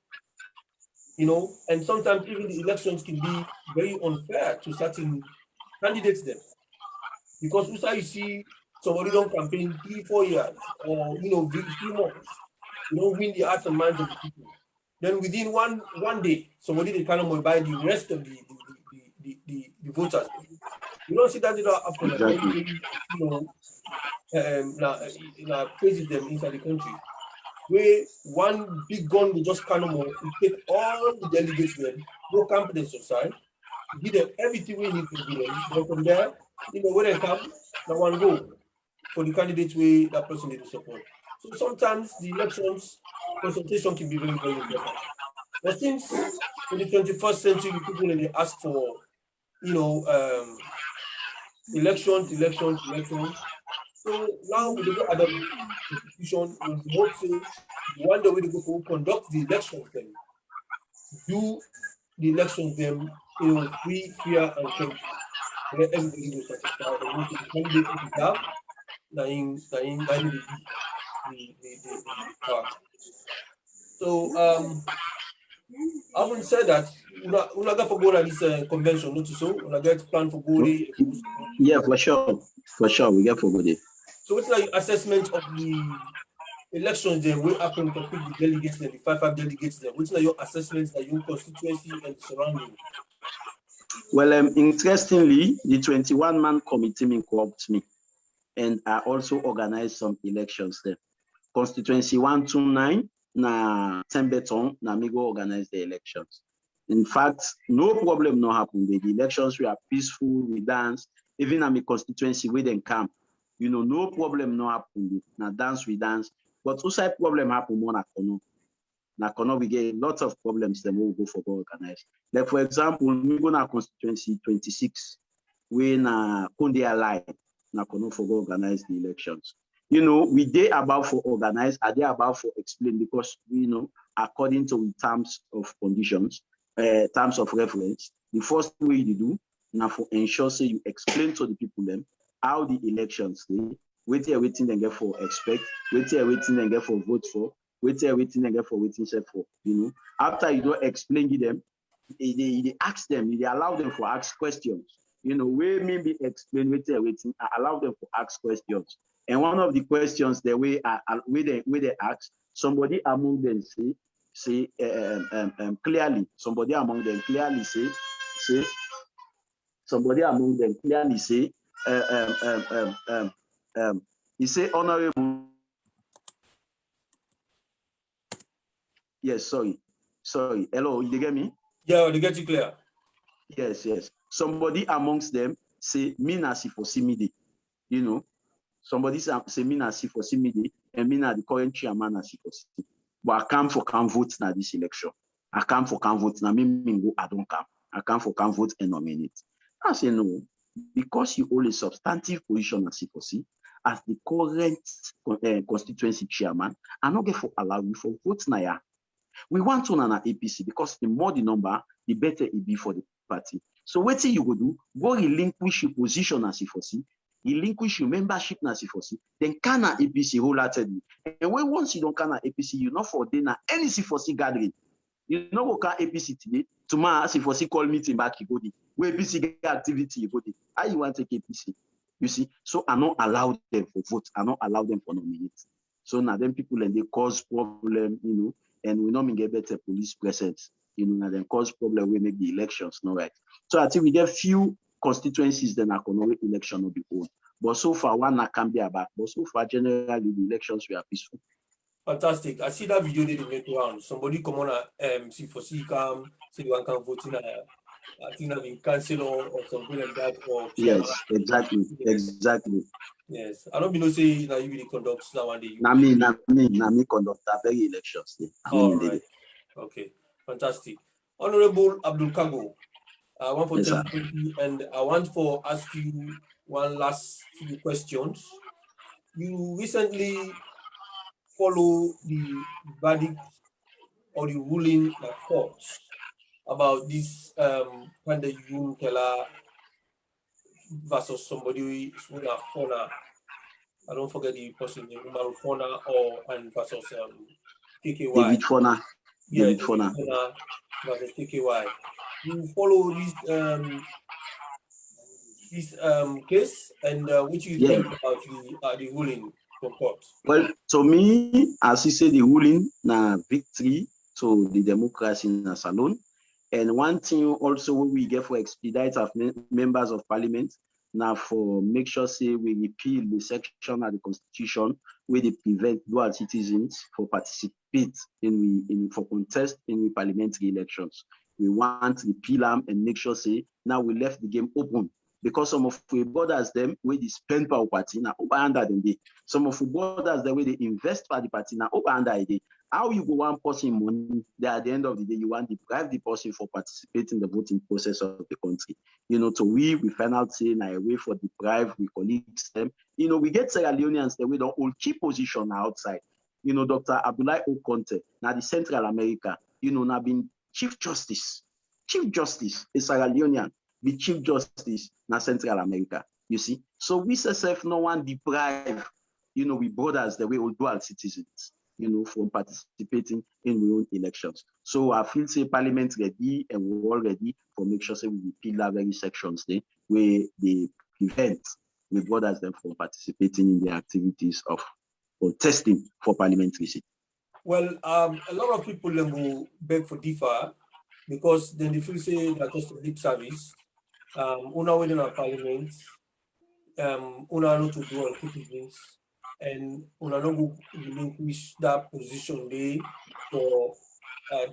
You know, and sometimes even the elections can be very unfair to certain candidates then. Because you see somebody don't campaign 3-4 years or you know 3 months, you don't win the hearts and minds of the people. Then within one day, somebody they kind of buy the rest of the voters. You don't see that it happen. Exactly. You know, places them inside the country, where one big gun will just kind of take all the delegates them, no competence aside, give them everything we need to give them. Then from there, you know, when they come, now one go for the candidates way that person need to support. So sometimes the elections consultation can be very, very important. But since in the 21st century, people they ask for you know, elections. So now we go adopt the constitution. We hope say the one that we go for conduct the elections then do the elections them, you know, free, fair, and fair. Where everybody will satisfy and most of the candidates we have, the power. So having said that, una get for go on this convention, not so una get plan for go there. Yeah, for sure. For sure, we get for good. So what's like assessment of the elections then will happen to pick the delegates then, the five delegates then? What's like your assessments that your constituency and the surrounding? Well, interestingly, the 21-man committee me co-opt me, and I also organized some elections there. Constituency 129, na Tembeton, na me go organize the elections. In fact, no problem no happen. The elections were peaceful, we dance. Even in my constituency, we then camp. You know, no problem no happen. Na dance, we dance. But also problem happen more na Kono. Na Kono, we get lots of problems that we'll go for go organize. Like for example, we go na constituency 26, we na Konde Line, na Kono for go organize the elections. You know, we did about for organize, are they about for explain, because you know, according to terms of conditions, terms of reference, the first way you do now for ensure so you explain to the people them how the elections they waiting they get for expect, waiting they get for vote for, waiting they get for waiting set for. You know, after you don't explain to them, they ask them, they allow them for ask questions. You know, we maybe explain waiting, allow them to ask questions. And one of the questions the way they ask, somebody among them say clearly, somebody among them clearly say, somebody among them clearly say, he say honorable. Yes, sorry. Hello, you get me? Yeah, they get you clear. Yes. Somebody amongst them say me na si for simide, you know. Somebody say me na si for simide, and me na the current chairman na si for simide. But I come for vote na this election. I come for vote na me go I don't come. I come for vote and nominate. I say no, because you hold a substantive position as C4C, as the current constituency chairman, I not get for allow you for vote na ya. We want to na APC because the more the number, the better it be for the party. So what you go do? Go relinquish your position as C4C, relinquish your membership as C4C, then can na APC wholeheartedly. And when once you don't can na APC, you not for dinner any C4C gathering. You know what can APC today? Tomorrow C4C call meeting back you go there. Where APC get activity you go there. How you want to take APC? You see, so I not allow them for vote. I not allow them for nominate. So now them people and they cause problem, you know. And we not get better police presence, you know, and then cause problem, we make the elections, no right. So I think we get few constituencies that are going to election will be own. But so far, one can be about, but so far, generally, the elections were peaceful. Fantastic. I see that video they make around. Somebody come on C4C come, say one can vote in I think that been cancelled or something like that. Or yes, exactly. Yes. I don't know say now you will conduct that one day. Na me conduct that very elections. All right. Okay. Fantastic. Honorable Abdul Kago, I want for tell you, and I want for ask you one last few questions. You recently follow the verdict or the ruling in the courts about this Panda Yun Kela versus somebody Fona. I don't forget the person name, Fona or and versus KKY. David Fona. Yeah, David Fona versus KKY. You follow this case and what you think about the ruling from court? Well, to me, as you say, the ruling na victory to the democracy in a salon. And one thing also we get for expedite of members of parliament now for make sure say we repeal the section of the constitution where they prevent dual citizens for participate for contest in the parliamentary elections. We want to repeal them and make sure say now we left the game open. Because some of the borders them where they spend power party now over under them day. Some of the borders the way they invest for the party now over under a day. How you go one person money that at the end of the day you want to deprive the person for participating in the voting process of the country. to we find out saying a way for deprived, we colleagues them. We get Sierra Leoneans that we don't hold key position outside. Dr. Abdullahi Okonte, now the Central America, now been Chief Justice is Sierra Leonean, be Chief Justice now Central America. You see, so we self no one deprive, we brothers the way all dual citizens, from participating in our own elections. So I feel say Parliament ready and we're all ready for make sure say we pillar very sections there where they prevent the brothers them from participating in the activities of contesting for parliamentary seat. Well, a lot of people will beg for differ because then they feel say that just a lip service. Una within our parliament, una not to do our citizens, and una not go relinquish that position there for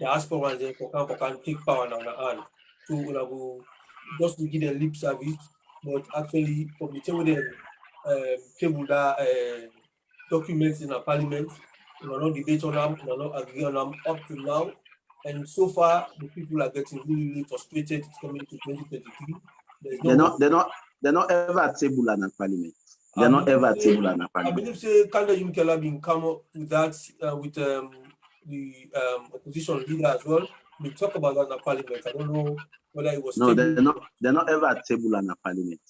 diasporans and for can take power now on. So una go just to give them lip service, but actually from the table them table that documents in our parliament, we not debate on them, we not agree on them up to now. And so far, the people are getting really, really frustrated. It's coming to 2023. They're not ever at table in a parliament. They're not ever at table in a parliament. I believe say Kanda Yumkela been come up with that with the opposition leader as well. We talk about that in the parliament. I don't know whether it was. No, they're not ever at table in a parliament,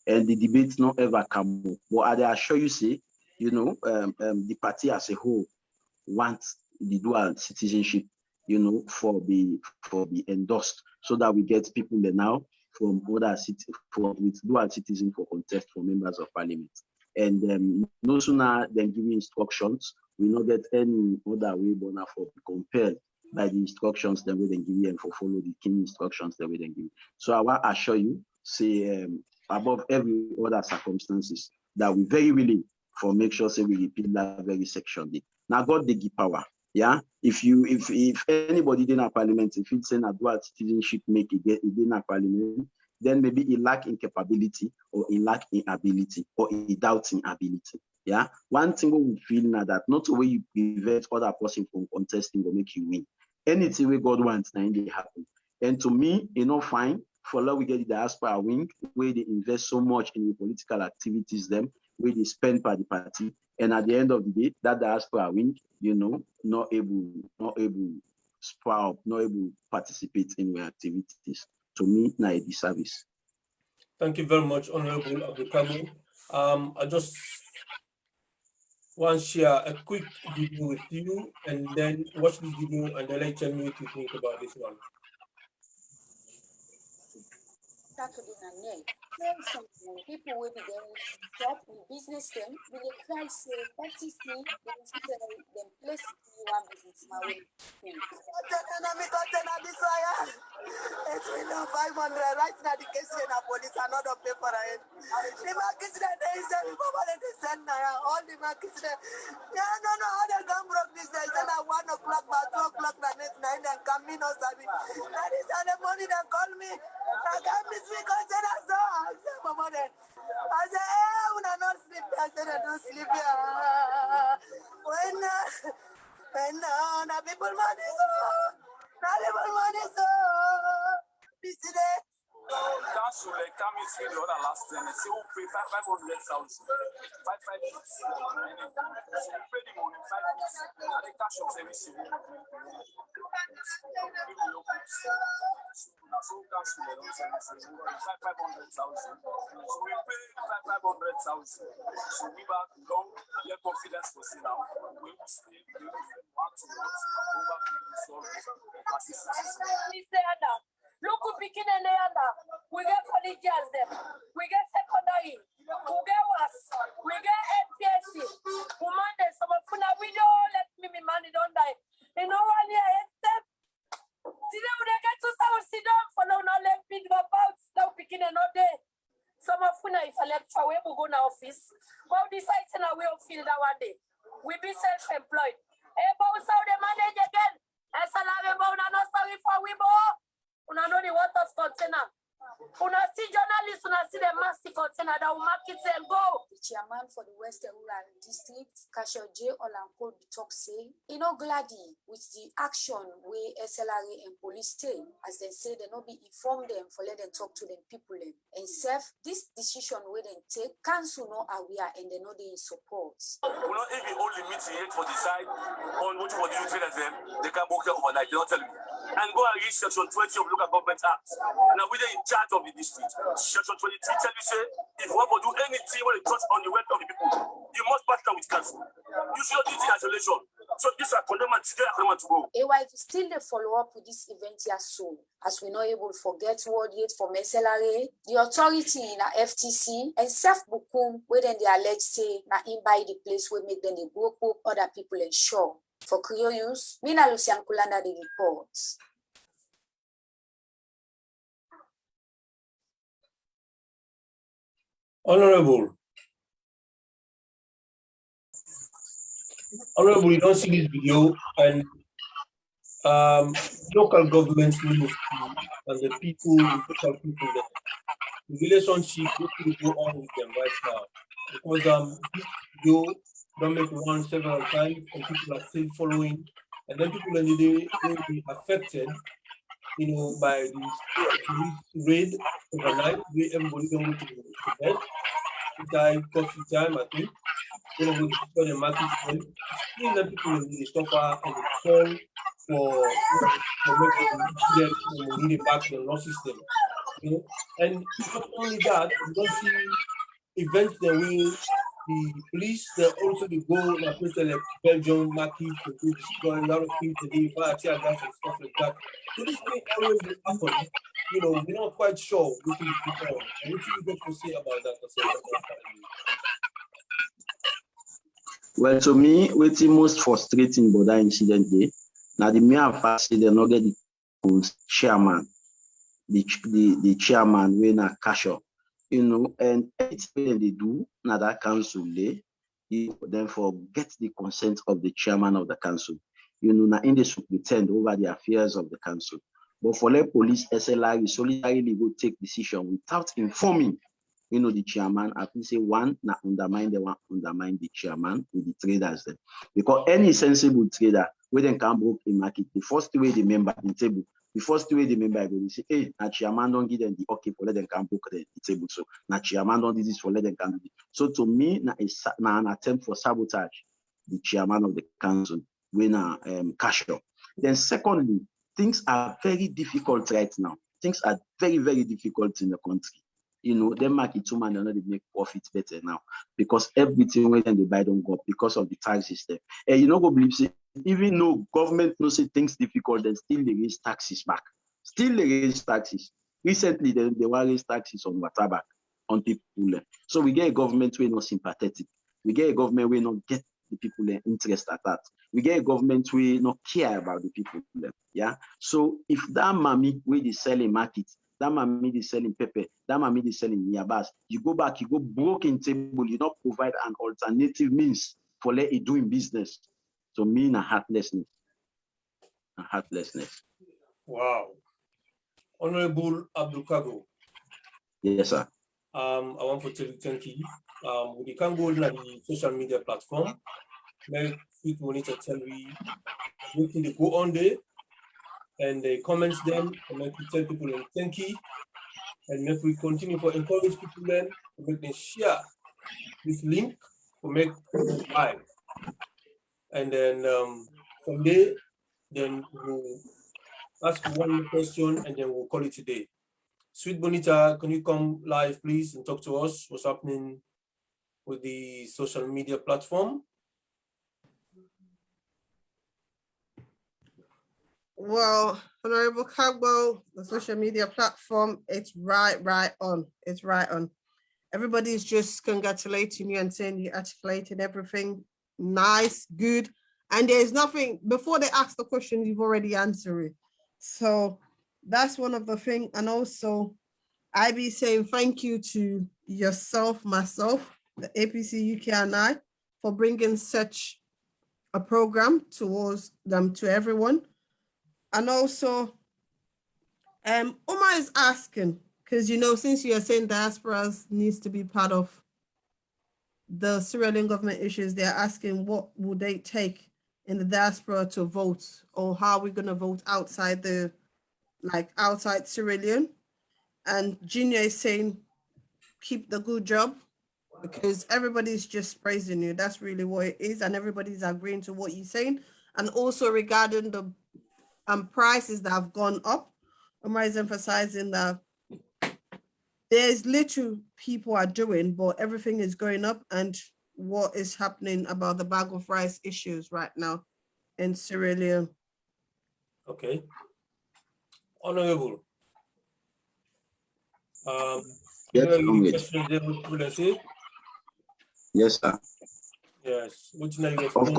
and the debates not ever come up. But I assure you, say, the party as a whole wants the dual citizenship, for the endorsed, so that we get people there now from other cities with dual citizen for contest for members of parliament. And no sooner than giving instructions, we not get any other way but now for compelled by the instructions that we then give you and for follow the key instructions that we then give you. So I want to assure you, say above every other circumstances, that we very willing for make sure say we repeat that very section. Now God they give power. Yeah, if anybody in a parliament, if it's saying a dual citizenship make it in a parliament, then maybe he lack in capability or he lack in ability or he doubt in ability. Yeah, one thing we feel now that not the way you prevent other person from contesting will make you win. Anything we God wants now they happen. And to me, fine for now we get the diaspora wing where they invest so much in the political activities them where they spend by the party. And at the end of the day, that diaspora wing, not able sprout, not able participate in their activities. To me, now a disservice. Thank you very much, Honorable Abdul. I just want to share a quick video with you and then watch this video and then let tell me what you think about this one. Saturday night, some people will be there with shop in business them with a cry say FTC them place you one business my way. It's really 500 right now the case in a police are not pay for it. The markets that they send they send all the markets there. Yeah, no, how they come broke this day. Then at 1 o'clock, by 2 o'clock, the next night, and come in or something. That is the money they call me. I can't miss me because then I said, Mama, then. I said, hey, when I not sleep, I said, I don't sleep here. When the people money so, now people money so. This today. Council come in the other last time and say, oh, pay 500,000, 5 minutes. So we pay the money 5 minutes and the cash of service. So council don't send us 500,000. So we pay 500,000. So we back long, your confidence for say now. We will stay, we will want to over to resolve as a citizen. Look who picking in the other. We get collegians them. We get secondary. We get was. We get APC. We man them some of we don't let me money don't die. You know one year except. See them they get to sit down for now let me go about now picking another day. Some of if I left for we go na office. Well decide now we will feel that one day. We be self-employed. About how they manage again. I salary about not sorry for we more. Una know the water container. Una see journalists, una see the massive container that will market and go. The chairman for the Western Rural District, Cashier J. Olankol Bitok say, glady with the action where SLRA and police take, as they say they not be inform them for let them talk to them people them. And self, this decision where they take, council no aware and they know they in support. We not even only meeting yet for decide on what you do traders them, they can book here overnight, they don't tell you. And go and read section 20 of Local Government Act. Now we're in charge of the district. Section 23 tell you say, if you want to do anything when it touch on the welfare of the people, you must partner with council. You should not do it in isolation. So this are condemned today, condemned tomorrow. AY still they follow up with this event here soon, as we not able to forget word yet from SLRA, the authority in a FTC, and self bukum where then they allege say na in by the place where make them they go up other people ensure. For Creole News, Mina Lucian Kulanda the reports. Honorable, you don't see this video, and local governments ministry and the people, the local people, the relationship will go on with them right now, because this video don't make one several times, and people are still following, and then people in the day will be affected, by this raid overnight. Everybody don't go to bed. Time, coffee time, I think. We go to the market. Still, the people in the suffer and the call for making the back to the law system. And not only that, we don't see events that will the police, they also go to places like Belgium, market to destroy a lot of things today, fire tear gas and stuff like that. So this thing always will happen. We're not quite sure what is going on. And what do you got to say about that? Well, to me, what's the most frustrating about that incident there? Now the mere fact they not get the chairman, the chairman when a cash up. And anything they do, now that council, they therefore get the consent of the chairman of the council. Now in this pretend over the affairs of the council. But for the police, SLRA solidarily will take decision without informing, the chairman. I think say one, not undermine the chairman with the traders then. Because any sensible trader, when they can broke a market, the first way the member the table. The first way the member will say, hey, na chairman don't give them the okay for let them can book the table. So na chairman don't do this for let them can do it. So to me, na an attempt for sabotage the chairman of the council when cash up. Then secondly, things are very difficult right now. Things are very, very difficult in the country. They market too man, they know they make profits better now because everything when they buy don't go up because of the tax system. And go believe say, even though government knows say things difficult, then still they raise taxes back. Still they raise taxes. Recently, they were raise taxes on water back on people. So we get a government who is not sympathetic. We get a government who not get the people interest at that. We get a government who not care about the people. Yeah. So if that mommy where they sell in market, that mommy is selling pepper, that mommy is selling yabas, you go back, you go broke in table, you don't provide an alternative means for let it doing business. So mean a heartlessness. Wow. Honorable Abdul Kago. Yes, sir. I want to tell you thank you. We can go on the social media platform. Make quick monitor tell we looking to go on there and they comments them and make we tell people and thank you. And make we continue to encourage people then to make them share this link to make people live. And then from there, then we'll ask one question and then we'll call it today. Sweet Bonita, can you come live, please, and talk to us? What's happening with the social media platform? Well, Honorable Kagbo, the social media platform, it's right on. It's right on. Everybody's just congratulating you and saying you articulated everything nice, good. And there's nothing, before they ask the question, you've already answered it. So that's one of the things. And also, I be saying thank you to yourself, myself, the APC UK and I, for bringing such a program towards them to everyone. And also, Uma is asking, Because, you know, since you are saying diasporas needs to be part of the Sierra Leone government issues, they're asking what would they take in the diaspora to vote, or how are we going to vote outside outside Sierra Leone? And Junior is saying, keep the good job, because everybody's just praising you. That's really what it is. And everybody's agreeing to what you're saying. And also regarding the prices that have gone up, Omar is emphasizing that there's little people are doing, but everything is going up. And what is happening about the bag of rice issues right now in Sierra Leone? Okay. Honorable. Yes, Any comrade. questions there, what would I say? Yes, sir. Yes. Which now you Of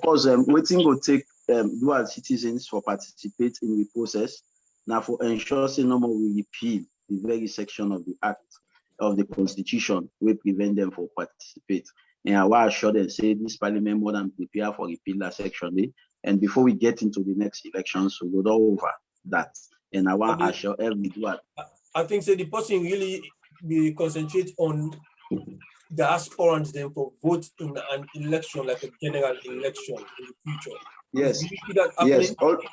course, waiting will take dual citizens for participate in the process. Now, for ensuring no more we repeal the very section of the act of the constitution, we prevent them from participate. And I want to assure them, say this parliament more than prepare for repeal that section. And before we get into the next elections, we'll go over that. And I want to assure every dual. I think say the person really be concentrate on the aspirants then for vote in an election, like a general election in the future. Yes. Do you see that happening?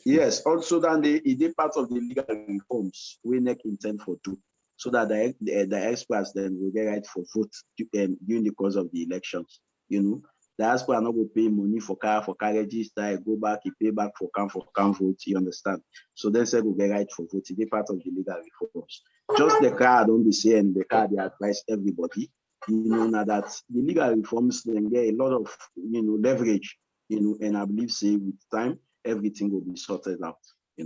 Yes. Also, then it is part of the legal reforms we make intent for two, so that the experts then will get right for vote during the course of the elections. You know, the expert not will pay money for register, go back, he pay back for can vote. You understand? So then say will get right for vote. It is part of the legal reforms. Just the card don't be saying the card they advise everybody. You know, now that the legal reforms then get a lot of leverage. You know, and I believe say with time everything will be sorted out. You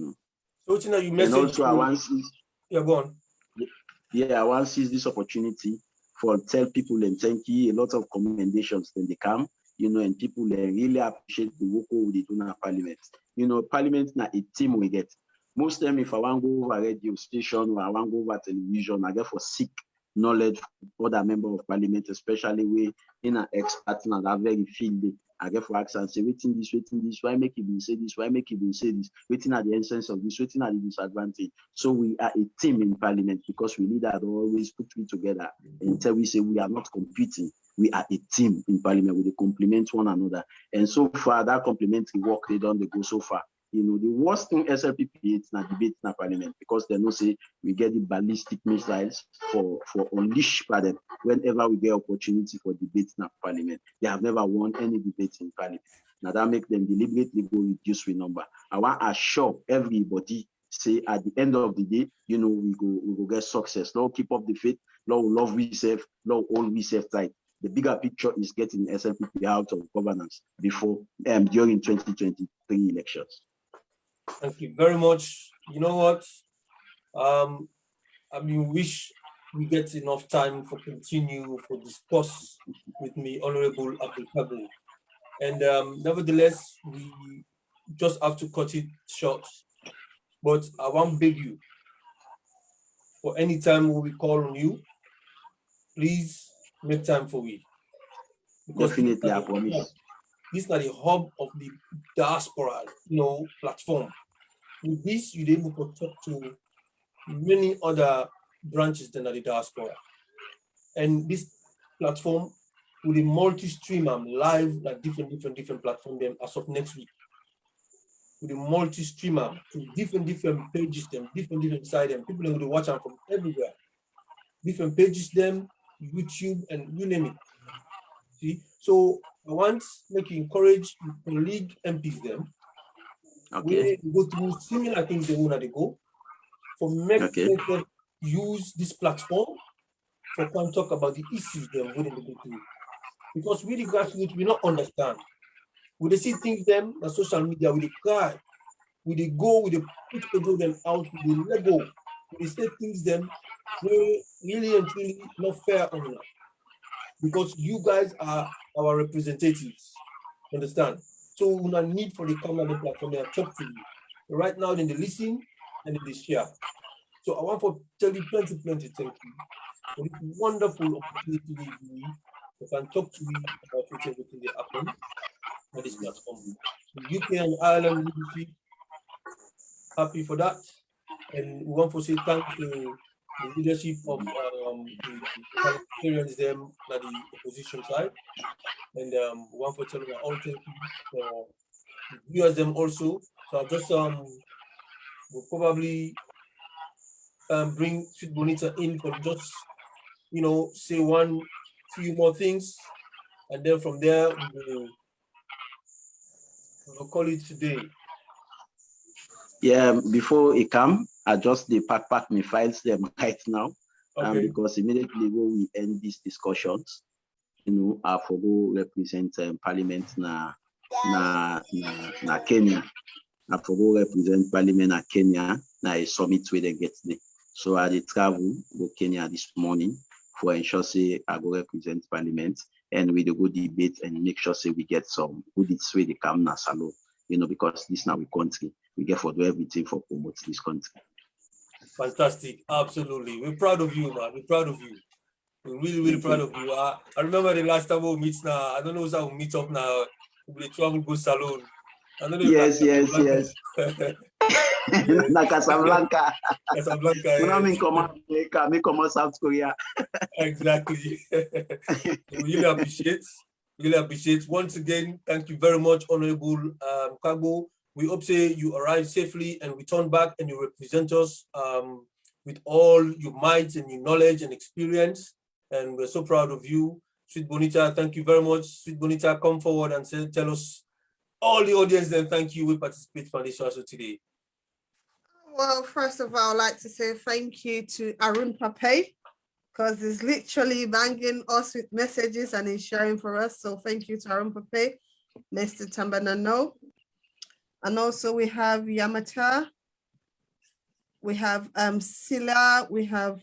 know. So now you message. And also I want yeah, go on. Yeah, I want to seize this opportunity for tell people and thank you a lot of commendations when they come. You know, and people really appreciate the work we do in our parliament. You know, parliament na a team we get. Most time, if I want to go over radio station or I want to go over television, I get for seek knowledge from other members of parliament, especially we in an expert in that very field. I get for ask and say, waiting this, why make it be say this, why make it be say this, waiting at the essence of this, waiting at the disadvantage. So we are a team in parliament because we need that always put it together until we say we are not competing. We are a team in parliament. We complement one another. And so far, that complementary work they done, they go so far. You know, the worst thing SLPP is not debate in parliament because they know say we get the ballistic missiles for unleash by them whenever we get opportunity for debate in parliament. They have never won any debate in parliament. Now that make them deliberately go reduce the number. I want to assure everybody say at the end of the day, you know, we go get success. Lord, keep up the faith. Lord, love we serve. Lord, all we serve tight. The bigger picture is getting SLPP out of governance before during 2023 elections. Thank you very much. You know what? I mean, wish we get enough time for continue for discuss with me, Honorable Abdul Kabir. And nevertheless, we just have to cut it short. But I won't beg you for any time we call on you, please make time for we. Because definitely, I promise. This is not the hub of the diaspora, platform. With this, you're able to talk to many other branches than the diaspora. And this platform will be multi-stream live at different platforms them as of next week. With a multi-streamer to different pages them, different side them. People are going to watch them from everywhere. Different pages them, YouTube, and you name it. See? So I want to make you encourage your colleague MPs them. Okay. We go through similar things they want to go. For make them use this platform for can talk about the issues they are willing to go through. Because we the grassroots, we not understand. We see things them on social media, we cry, we go, we put them out, we let go, we say things them we really and truly not fair on that. Because you guys are our representatives. Understand? So we not need for the camera the platform they talk to you. Right now, then they listen and they share. So I want to tell you plenty thank you for this wonderful opportunity you can talk to me about everything that happened on this platform. UK and Ireland leadership, happy for that. And we want to say thank to the leadership of the parliamentarians them at the opposition side. And we want to tell them all thank you for the viewers them also. So I just will probably bring Sweet Bonita in for just say one few more things, and then from there we'll call it today. Yeah, before it come, I just pack my files them right now. Okay. Because immediately when we end these discussions, I forgo represent Parliament na Kenya. I forgo represent Parliament na Kenya na a summit where they get there. So I did travel go Kenya this morning for ensure say I go represent Parliament and we go debate and make sure say we get some good way they come na Salo, because this now we country. We get for do everything for promote this country. Fantastic, absolutely. We're proud of you, man. We're proud of you. We're really, really proud of you. I remember the last time we meet now. I don't know how we meet up now. We travel go salon. I don't know. Yes. Yeah. Na Casablanca. Casablanca. Me come America, me come South Korea. Exactly. We really appreciate. Once again, thank you very much, Honorable Kagbo. We hope say you arrive safely and return back and you represent us with all your might and your knowledge and experience. And we're so proud of you. Sweet Bonita, thank you very much. Sweet Bonita, come forward and tell us, all the audience, then thank you. We participate for this also today. Well, first of all, I'd like to say thank you to Arun Pape, because he's literally banging us with messages and he's sharing for us. So thank you to Arun Pape, Mr. Tambanano. And also we have Yamata, we have Sila, we have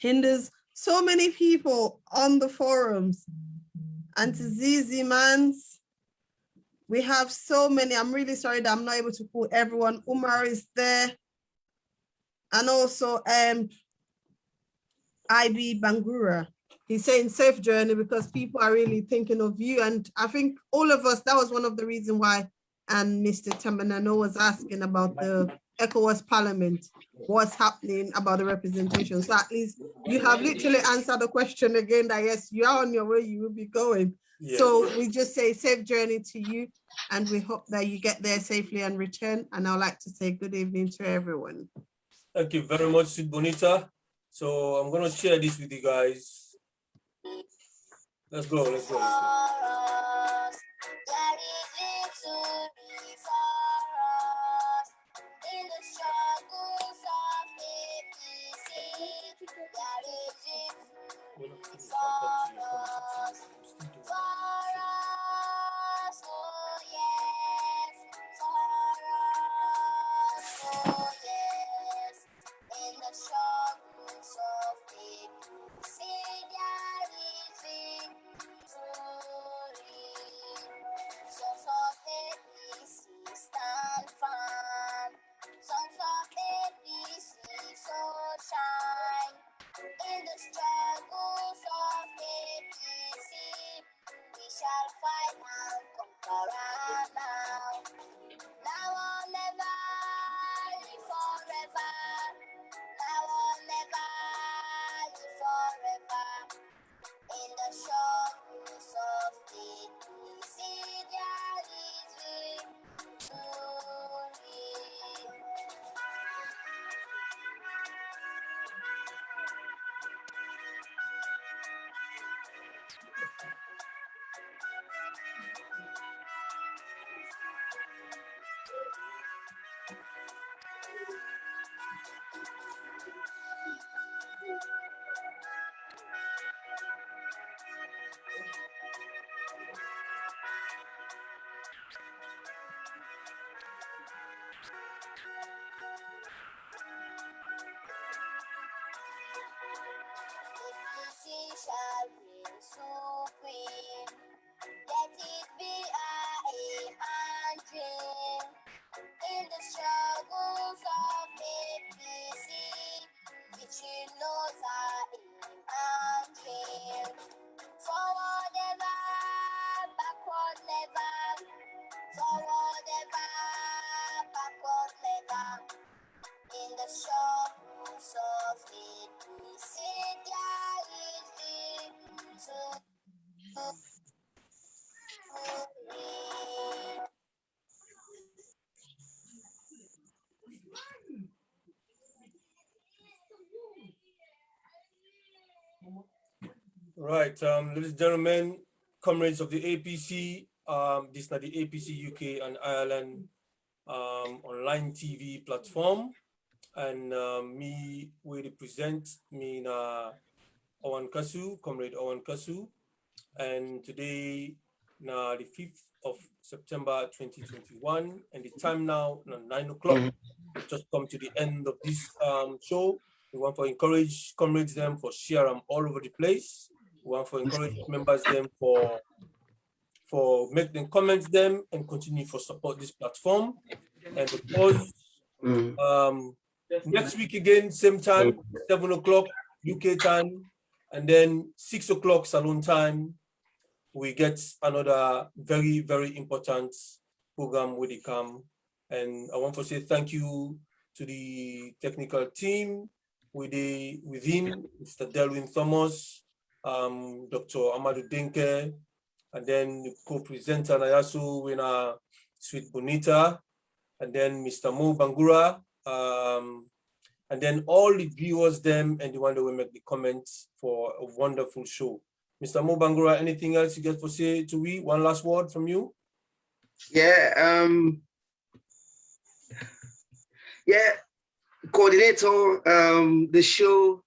Hinders, so many people on the forums. And to Zizi Mans, we have so many. I'm really sorry that I'm not able to call everyone. Umar is there. And also IB Bangura. He's saying safe journey because people are really thinking of you. And I think all of us, that was one of the reasons why Mr. Tambanano was asking about the ECOWAS Parliament, what's happening about the representation. So at least you have literally answered the question again that yes, you are on your way, you will be going. Yes. So we just say safe journey to you and we hope that you get there safely and return. And I'd like to say good evening to everyone. Thank you very much, Sweet Bonita. So I'm going to share this with you guys. Let's go. In the struggles of APC, there is victory for us, oh yes, for us, oh yes. In the struggles of APC, there is victory. Sons of APC stand firm. Sons of APC so shine. In the struggles of APC, we shall fight and conquer now. Now or never, live forever. Now or never, live forever. In the struggles of APC, there is victory. APC shall reign supreme. Let it be our aim and dream. In the struggles of APC, victory knows our aim and dream. Forward ever, backward never. Forward ever, backward never. softly to sit Right, ladies and gentlemen, comrades of the APC, this is the APC UK and Ireland online TV platform, and me will represent me na Owen Kasu, comrade Owen Kasu, and today na the 5th of September 2021, and the time now 9 o'clock. Just come to the end of this show. We want to encourage comrades them for share them all over the place. We want to encourage members them for make them comments them and continue for support this platform. And because next week again, same time, 7 o'clock UK time, and then 6 o'clock Salon time, we get another very, very important program with the CAM. And I want to say thank you to the technical team within Mr. Delwin Thomas, Dr. Amadou Denke, and then the co-presenter Nayasu Wina Sweet Bonita, and then Mr. Mo Bangura, and then all the viewers them and the one that will make the comments for a wonderful show. Mr. Mo Bangura, anything else you get to say to we? One last word from you? Yeah, coordinator, the show,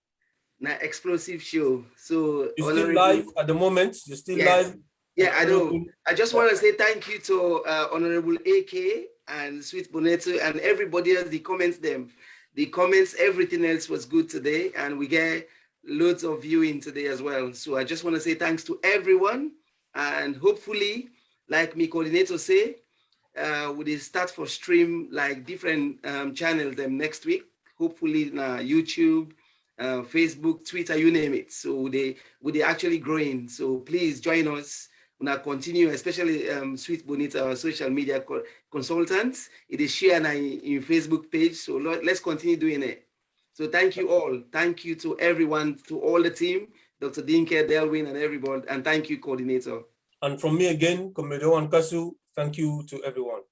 na explosive show. So you're still live at the moment. You're still live. Yeah, I know. I just want to say thank you to Honorable AK and Sweet Boneto and everybody else. The comments, everything else was good today, and we get loads of viewing today as well. So I just want to say thanks to everyone, and hopefully, like me coordinator say, we start for stream like different channels them next week. Hopefully, YouTube, Facebook, Twitter, you name it. So they actually growing. So please join us. Now continue, especially Sweet Bonita, our social media consultants. It is shared in Facebook page. So let's continue doing it. So thank you all. Thank you to everyone, to all the team, Dr. Dinke, Delwin, and everyone. And thank you, coordinator. And from me again, Comrade Owen Kasu, thank you to everyone.